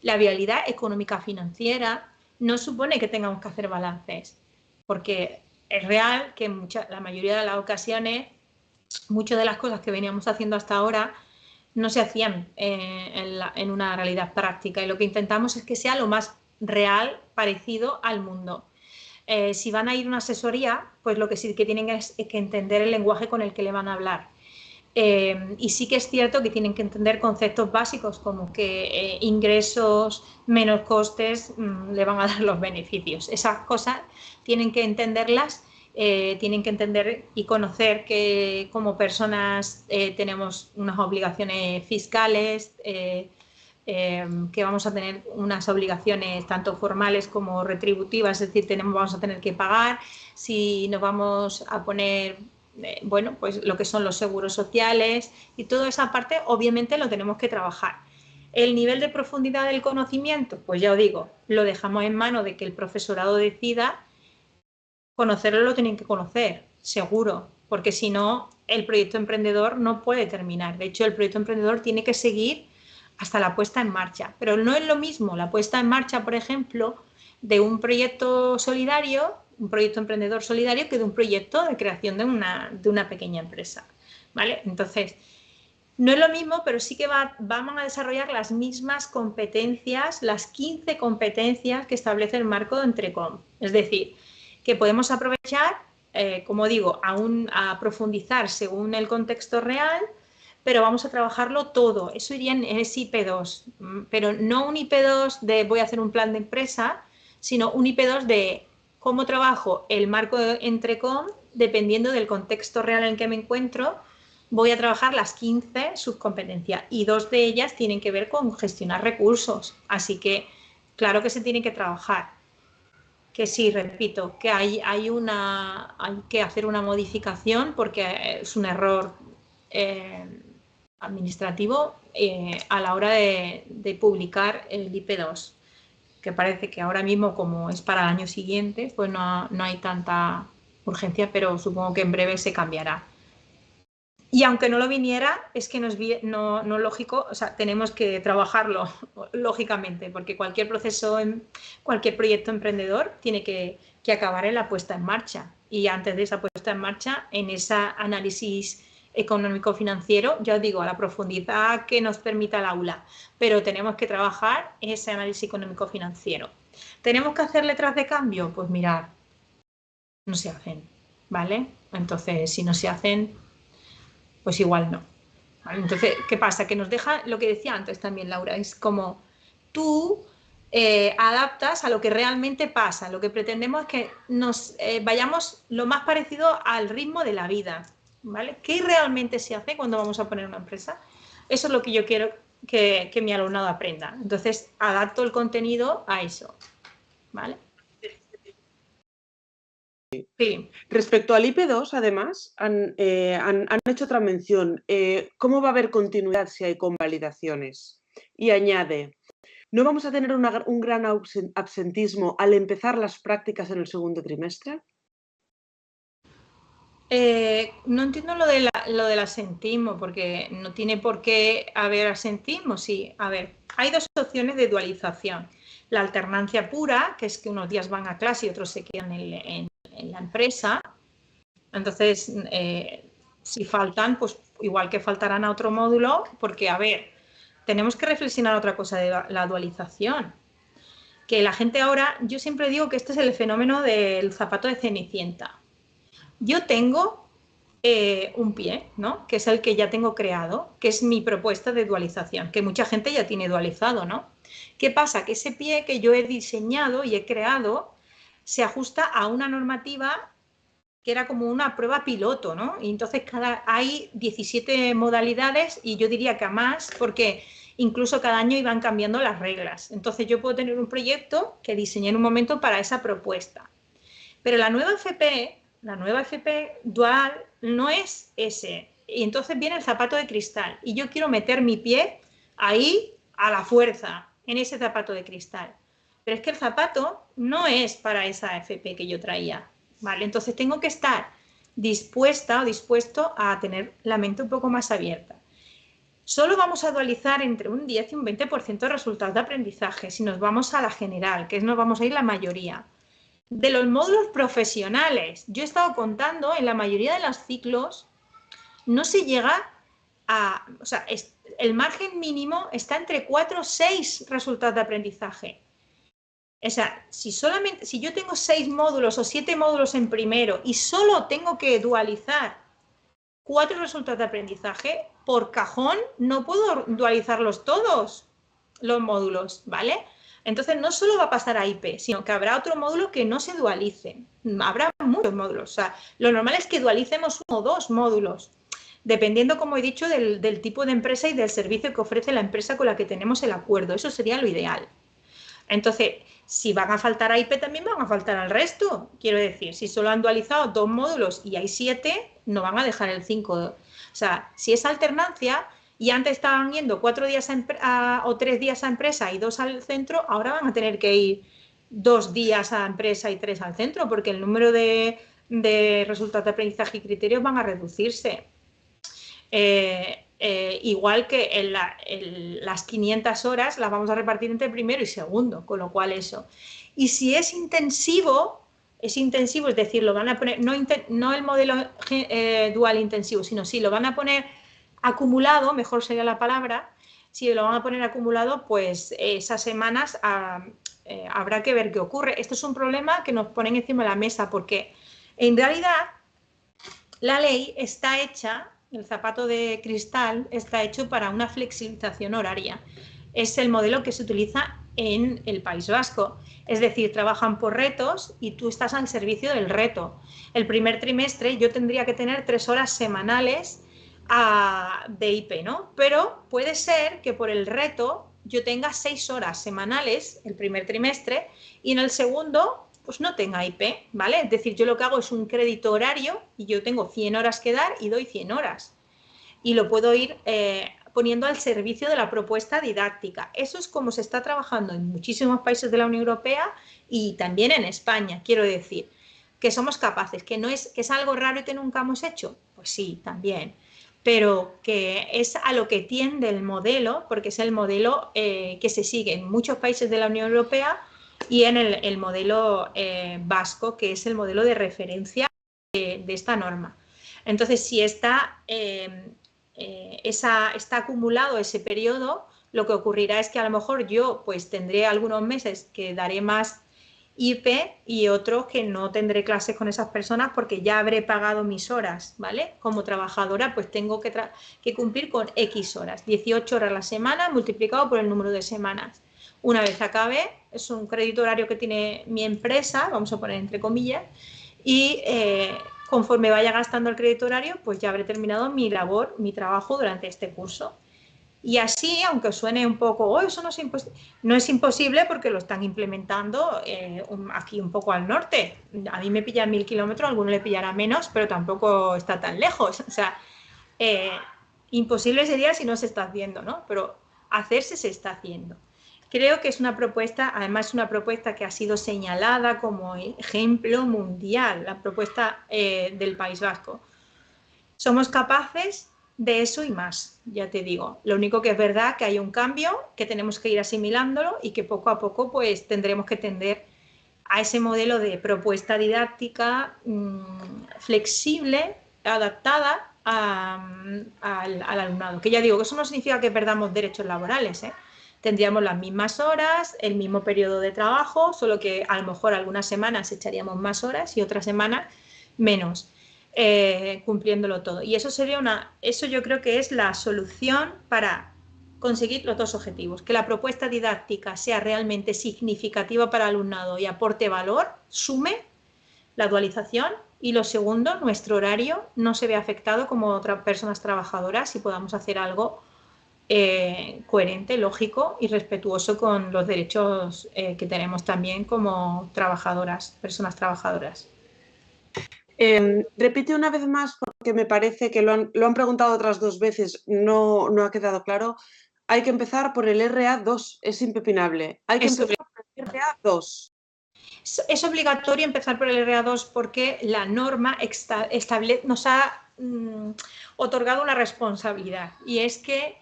la viabilidad económica financiera no supone que tengamos que hacer balances, porque es real que la mayoría de las ocasiones, muchas de las cosas que veníamos haciendo hasta ahora no se hacían en una realidad práctica, y lo que intentamos es que sea lo más real, parecido al mundo. Si van a ir a una asesoría, pues lo que sí que tienen es que entender el lenguaje con el que le van a hablar. Y sí que es cierto que tienen que entender conceptos básicos como que ingresos menos costes le van a dar los beneficios. Esas cosas tienen que entenderlas, tienen que entender y conocer que como personas tenemos unas obligaciones fiscales, que vamos a tener unas obligaciones tanto formales como retributivas, es decir, vamos a tener que pagar, si nos vamos a poner, bueno, pues lo que son los seguros sociales, y toda esa parte obviamente lo tenemos que trabajar. El nivel de profundidad del conocimiento, pues ya os digo, lo dejamos en manos de que el profesorado decida. Conocerlo lo tienen que conocer, seguro, porque si no, el proyecto emprendedor no puede terminar. De hecho, el proyecto emprendedor tiene que seguir hasta la puesta en marcha, pero no es lo mismo la puesta en marcha, por ejemplo, de un proyecto solidario, un proyecto emprendedor solidario, que de un proyecto de creación de una pequeña empresa, ¿vale? Entonces, no es lo mismo, pero sí que vamos a desarrollar las mismas competencias, las 15 competencias que establece el marco de Entrecom. Es decir, que podemos aprovechar, como digo, a profundizar según el contexto real, pero vamos a trabajarlo todo. Eso iría en ese IP2, pero no un IP2 de voy a hacer un plan de empresa, sino un IP2 de cómo trabajo el marco de Entrecom dependiendo del contexto real en el que me encuentro. Voy a trabajar las 15 subcompetencias y 2 de ellas tienen que ver con gestionar recursos. Así que, claro que se tiene que trabajar. Que sí, repito, que hay que hacer una modificación porque es un error administrativo a la hora de publicar el IP2. Que parece que ahora mismo, como es para el año siguiente, pues no hay tanta urgencia, pero supongo que en breve se cambiará. Y aunque no lo viniera, es que no es lógico, o sea, tenemos que trabajarlo lógicamente, porque cualquier proceso, cualquier proyecto emprendedor tiene que acabar en la puesta en marcha. Y antes de esa puesta en marcha, en ese análisis económico-financiero, ya os digo, a la profundidad que nos permita el aula, pero tenemos que trabajar ese análisis económico-financiero. ¿Tenemos que hacer letras de cambio? Pues mirad, no se hacen, ¿vale? Entonces, si no se hacen, pues igual no. ¿Vale? Entonces, ¿qué pasa? Que nos deja lo que decía antes también Laura, es como tú adaptas a lo que realmente pasa. Lo que pretendemos es que nos vayamos lo más parecido al ritmo de la vida, ¿vale? ¿Qué realmente se hace cuando vamos a poner una empresa? Eso es lo que yo quiero que mi alumnado aprenda. Entonces, adapto el contenido a eso, ¿vale? Sí.
Respecto al IP2, además, han hecho otra mención. ¿Cómo va a haber continuidad si hay convalidaciones? Y añade, ¿no vamos a tener un gran absentismo al empezar las prácticas en el segundo trimestre?
No entiendo lo del asentismo, porque no tiene por qué haber asentismo. Sí, a ver, hay dos opciones de dualización. La alternancia pura, que es que unos días van a clase y otros se quedan en la empresa. Entonces, si faltan, pues igual que faltarán a otro módulo, porque, a ver, tenemos que reflexionar otra cosa de la dualización. Que la gente ahora, yo siempre digo que este es el fenómeno del zapato de Cenicienta. Yo tengo un pie, ¿no? Que es el que ya tengo creado, que es mi propuesta de dualización, que mucha gente ya tiene dualizado, ¿no? ¿Qué pasa? Que ese pie que yo he diseñado y he creado se ajusta a una normativa que era como una prueba piloto, ¿no? Y entonces hay 17 modalidades y yo diría que a más, porque incluso cada año iban cambiando las reglas. Entonces yo puedo tener un proyecto que diseñé en un momento para esa propuesta. Pero la nueva FP dual no es ese. Y entonces viene el zapato de cristal. Y yo quiero meter mi pie ahí a la fuerza, en ese zapato de cristal. Pero es que el zapato no es para esa FP que yo traía, ¿vale? Entonces tengo que estar dispuesta o dispuesto a tener la mente un poco más abierta. Solo vamos a dualizar entre un 10 y un 20% de resultados de aprendizaje si nos vamos a la general, que es nos vamos a ir la mayoría. De los módulos profesionales, yo he estado contando, en la mayoría de los ciclos no se llega a, o sea, el margen mínimo está entre 4 o 6 resultados de aprendizaje. O sea, si yo tengo 6 módulos o 7 módulos en primero y solo tengo que dualizar 4 resultados de aprendizaje, por cajón no puedo dualizarlos todos los módulos, ¿vale? Entonces no solo va a pasar a IP, sino que habrá otro módulo que no se dualice. Habrá muchos módulos. O sea, lo normal es que dualicemos 1 o 2 módulos, dependiendo, como he dicho, del tipo de empresa y del servicio que ofrece la empresa con la que tenemos el acuerdo. Eso sería lo ideal. Entonces, si van a faltar a IP, también van a faltar al resto. Quiero decir, si solo han dualizado 2 módulos y hay 7, no van a dejar el 5. O sea, si es alternancia y antes estaban yendo 4 días o 3 días a empresa y 2 al centro, ahora van a tener que ir 2 días a empresa y 3 al centro, porque el número de resultados de aprendizaje y criterios van a reducirse. igual que las 500 horas las vamos a repartir entre primero y segundo, con lo cual eso. Y si es intensivo, es decir, lo van a poner, no el modelo dual intensivo, sino si lo van a poner acumulado, mejor sería la palabra, si lo van a poner acumulado, pues esas semanas habrá que ver qué ocurre. Esto es un problema que nos ponen encima de la mesa, porque en realidad la ley está hecha, el zapato de cristal está hecho para una flexibilización horaria. Es el modelo que se utiliza en el País Vasco. Es decir, trabajan por retos y tú estás al servicio del reto. El primer trimestre yo tendría que tener 3 horas semanales de IP, ¿no? Pero puede ser que por el reto yo tenga 6 horas semanales el primer trimestre y en el segundo pues no tenga IP, ¿vale? Es decir, yo lo que hago es un crédito horario y yo tengo 100 horas que dar y doy 100 horas. Y lo puedo ir poniendo al servicio de la propuesta didáctica. Eso es como se está trabajando en muchísimos países de la Unión Europea y también en España, quiero decir, que somos capaces, que es algo raro y que nunca hemos hecho. Pues sí, también. Pero que es a lo que tiende el modelo, porque es el modelo que se sigue en muchos países de la Unión Europea y en el modelo vasco, que es el modelo de referencia de esta norma. Entonces, si está acumulado ese periodo, lo que ocurrirá es que a lo mejor yo pues tendré algunos meses que daré más IP y otros que no tendré clases con esas personas porque ya habré pagado mis horas, ¿vale? Como trabajadora pues tengo que cumplir con X horas, 18 horas a la semana multiplicado por el número de semanas. Una vez acabe, es un crédito horario que tiene mi empresa, vamos a poner entre comillas, y conforme vaya gastando el crédito horario, pues ya habré terminado mi labor, mi trabajo durante este curso. Y así, aunque suene un poco, oh, eso no es imposible porque lo están implementando aquí un poco al norte. A mí me pillan 1000 kilómetros, a alguno le pillará menos, pero tampoco está tan lejos. O sea, imposible sería si no se está haciendo, ¿no? Pero hacerse se está haciendo. Creo que es una propuesta, además es una propuesta que ha sido señalada como ejemplo mundial, la propuesta del País Vasco. Somos capaces de eso y más, ya te digo. Lo único que es verdad que hay un cambio, que tenemos que ir asimilándolo y que poco a poco pues tendremos que tender a ese modelo de propuesta didáctica flexible, adaptada al alumnado. Que ya digo que eso no significa que perdamos derechos laborales, ¿eh? Tendríamos las mismas horas, el mismo periodo de trabajo, solo que a lo mejor algunas semanas echaríamos más horas y otras semanas menos. Cumpliéndolo todo. Y eso eso yo creo que es la solución para conseguir los dos objetivos, que la propuesta didáctica sea realmente significativa para el alumnado y aporte valor, sume la dualización, y lo segundo, nuestro horario no se ve afectado como otras personas trabajadoras y podamos hacer algo coherente, lógico y respetuoso con los derechos que tenemos también como trabajadoras, personas trabajadoras.
Repite una vez más porque me parece que lo han preguntado otras 2 veces, no ha quedado claro. Hay que empezar por el RA2, es impepinable. Hay que empezar por el RA2.
Es obligatorio empezar por el RA2 porque la norma nos ha otorgado una responsabilidad y es que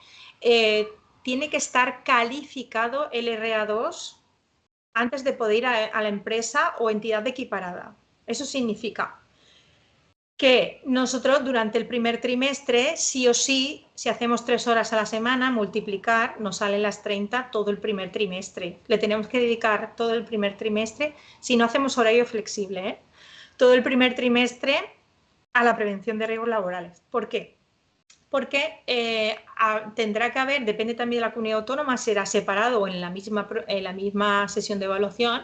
tiene que estar calificado el RA2 antes de poder ir a la empresa o entidad equiparada. Eso significa que nosotros durante el primer trimestre, sí o sí, si hacemos 3 horas a la semana, multiplicar, nos salen las 30 todo el primer trimestre. Le tenemos que dedicar todo el primer trimestre, si no hacemos horario flexible, todo el primer trimestre a la prevención de riesgos laborales. ¿Por qué? Porque tendrá que haber, depende también de la comunidad autónoma, será separado o en la misma sesión de evaluación.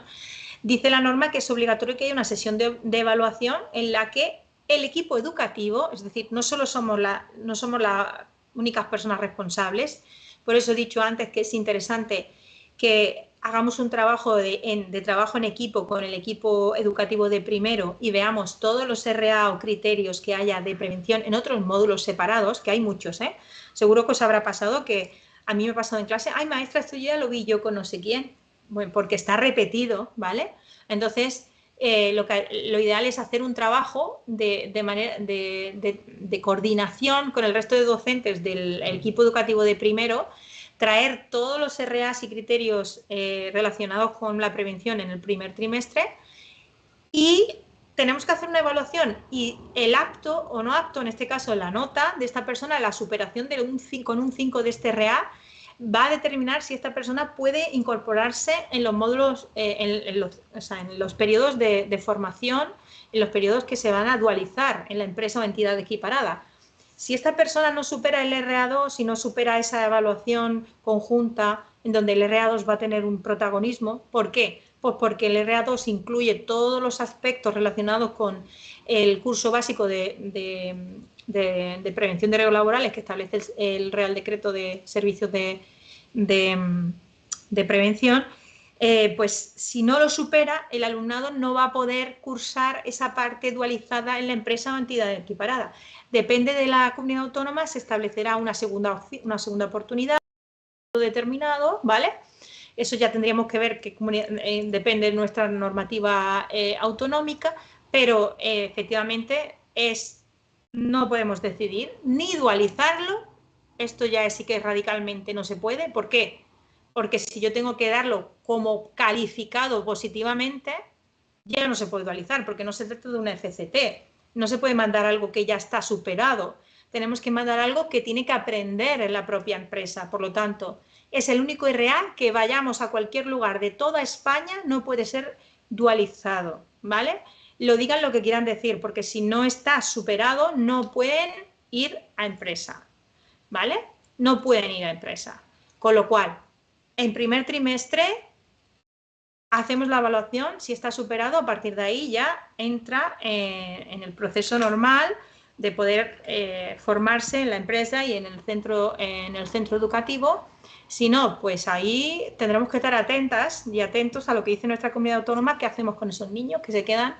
Dice la norma que es obligatorio que haya una sesión de evaluación en la que el equipo educativo, es decir, no somos las únicas personas responsables, por eso he dicho antes que es interesante que hagamos un trabajo de trabajo en equipo con el equipo educativo de primero y veamos todos los RA o criterios que haya de prevención en otros módulos separados, que hay muchos, ¿eh? Seguro que os habrá pasado que a mí me ha pasado en clase, ay maestra, esto ya lo vi yo con no sé quién, bueno, porque está repetido, ¿vale? Entonces, lo ideal es hacer un trabajo de coordinación con el resto de docentes del equipo educativo de primero, traer todos los RAs y criterios relacionados con la prevención en el primer trimestre y tenemos que hacer una evaluación y el apto o no apto, en este caso la nota de esta persona, la superación con un 5 de este RA, va a determinar si esta persona puede incorporarse en los módulos, en los periodos de formación, en los periodos que se van a dualizar en la empresa o entidad equiparada. Si esta persona no supera el RA2, si no supera esa evaluación conjunta en donde el RA2 va a tener un protagonismo, ¿por qué? Pues porque el RA2 incluye todos los aspectos relacionados con el curso básico de prevención de riesgos laborales que establece el Real Decreto de Servicios de Prevención. Pues si no lo supera, el alumnado no va a poder cursar esa parte dualizada en la empresa o entidad equiparada. Depende de la comunidad autónoma, se establecerá una segunda oportunidad determinado, ¿vale? Eso ya tendríamos que ver que depende de nuestra normativa autonómica, pero efectivamente no podemos decidir ni dualizarlo. Esto ya sí que radicalmente no se puede. ¿Por qué? Porque si yo tengo que darlo como calificado positivamente, ya no se puede dualizar, porque no se trata de una FCT. No se puede mandar algo que ya está superado. Tenemos que mandar algo que tiene que aprender en la propia empresa. Por lo tanto, es el único RA que vayamos a cualquier lugar de toda España, no puede ser dualizado, ¿vale? Lo digan lo que quieran decir, porque si no está superado, no pueden ir a empresa, ¿vale? No pueden ir a empresa. Con lo cual, en primer trimestre hacemos la evaluación, si está superado, a partir de ahí ya entra en el proceso normal de poder formarse en la empresa y en el centro educativo. Si no, pues ahí tendremos que estar atentas y atentos a lo que dice nuestra comunidad autónoma, qué hacemos con esos niños que se quedan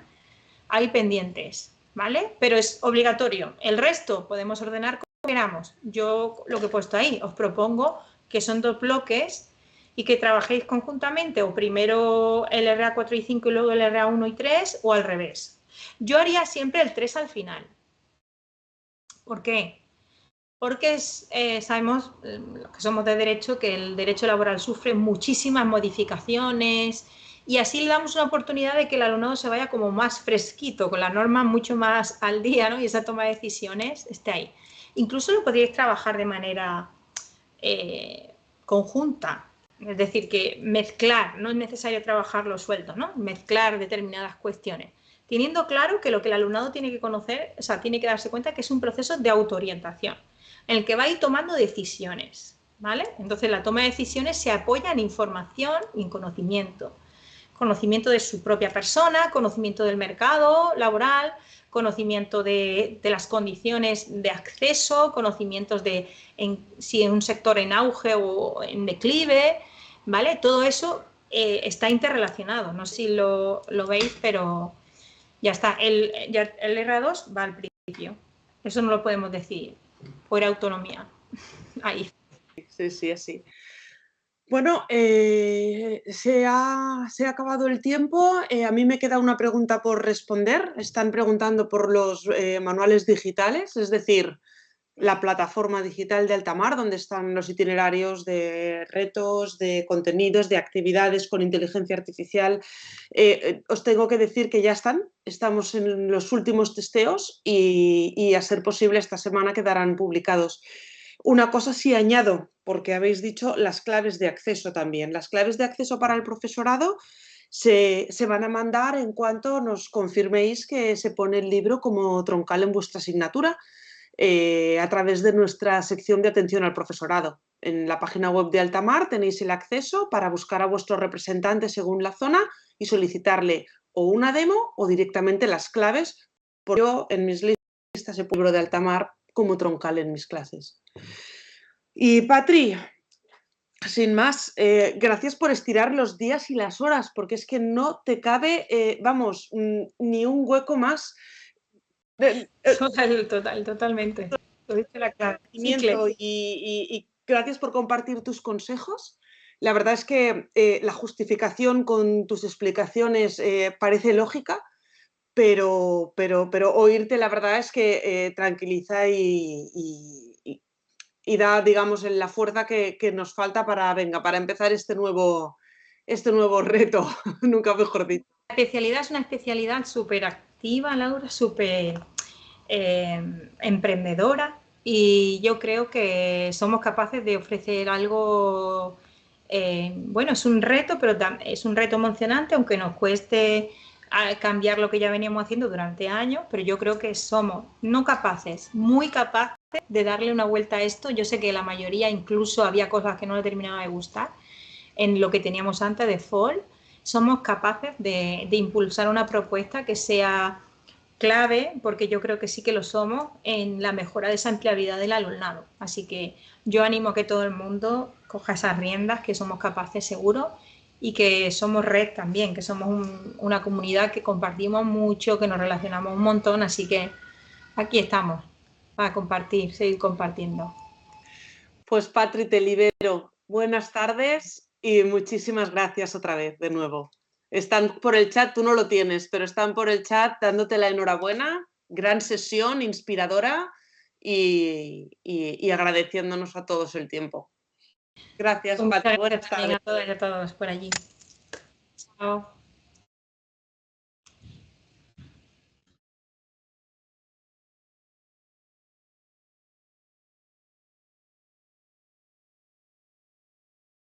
ahí pendientes, ¿vale? Pero es obligatorio. El resto podemos ordenar como queramos. Yo lo que he puesto ahí, os propongo que son 2 bloques y que trabajéis conjuntamente, o primero el RA 4 y 5 y luego el RA 1 y 3, o al revés. Yo haría siempre el 3 al final. ¿Por qué? Porque sabemos, los que somos de derecho, que el derecho laboral sufre muchísimas modificaciones y así le damos una oportunidad de que el alumnado se vaya como más fresquito, con la norma mucho más al día, ¿no? Y esa toma de decisiones esté ahí. Incluso lo podríais trabajar de manera conjunta, es decir, que mezclar, no es necesario trabajarlo suelto, ¿no? Mezclar determinadas cuestiones, teniendo claro que lo que el alumnado tiene que conocer, o sea, tiene que darse cuenta que es un proceso de autoorientación, en el que va a ir tomando decisiones, ¿vale? Entonces la toma de decisiones se apoya en información y en conocimiento. Conocimiento de su propia persona, conocimiento del mercado laboral, conocimiento de las condiciones de acceso, conocimientos de si en un sector en auge o en declive, ¿vale? Todo eso está interrelacionado. No sé si lo veis, pero ya está. El RA2 va al principio. Eso no lo podemos decidir. Fuera autonomía. Ahí.
Sí, así. Bueno, se ha acabado el tiempo. A mí me queda una pregunta por responder. Están preguntando por los manuales digitales, es decir, la plataforma digital de Altamar, donde están los itinerarios de retos, de contenidos, de actividades con inteligencia artificial. Os tengo que decir que ya estamos en los últimos testeos y a ser posible esta semana quedarán publicados. Una cosa sí añado, porque habéis dicho las claves de acceso también. Las claves de acceso para el profesorado se van a mandar en cuanto nos confirméis que se pone el libro como troncal en vuestra asignatura a través de nuestra sección de atención al profesorado. En la página web de Altamar tenéis el acceso para buscar a vuestro representante según la zona y solicitarle o una demo o directamente las claves. Porque yo en mis listas he puesto el libro de Altamar como troncal en mis clases. Y Patri, sin más, gracias por estirar los días y las horas, porque es que no te cabe, vamos, ni un hueco más.
Totalmente. Lo dice la clave.
Y gracias por compartir tus consejos, La verdad es que la justificación con tus explicaciones parece lógica, pero oírte la verdad es que tranquiliza y da, digamos, la fuerza que nos falta para empezar este nuevo reto, nunca mejor dicho.
La especialidad es una especialidad súper activa, Laura, súper emprendedora, y yo creo que somos capaces de ofrecer algo, bueno, es un reto, pero es un reto emocionante, aunque nos cueste cambiar lo que ya veníamos haciendo durante años, pero yo creo que somos no capaces, muy capaces de darle una vuelta a esto. Yo sé que la mayoría incluso había cosas que no le terminaba de gustar en lo que teníamos antes de FOL. Somos capaces de impulsar una propuesta que sea clave, porque yo creo que sí que lo somos, en la mejora de esa empleabilidad del alumnado. Así que yo animo a que todo el mundo coja esas riendas, que somos capaces seguro, y que somos red también, que somos una comunidad que compartimos mucho, que nos relacionamos un montón, así que aquí estamos para compartir, seguir compartiendo.
Pues Patri, te libero. Buenas tardes y muchísimas gracias otra vez de nuevo. Están por el chat, tú no lo tienes, pero están por el chat dándote la enhorabuena. Gran sesión, inspiradora y agradeciéndonos a todos el tiempo. Gracias, Patri.
Muchas gracias también a todas y a todos por allí. Chao.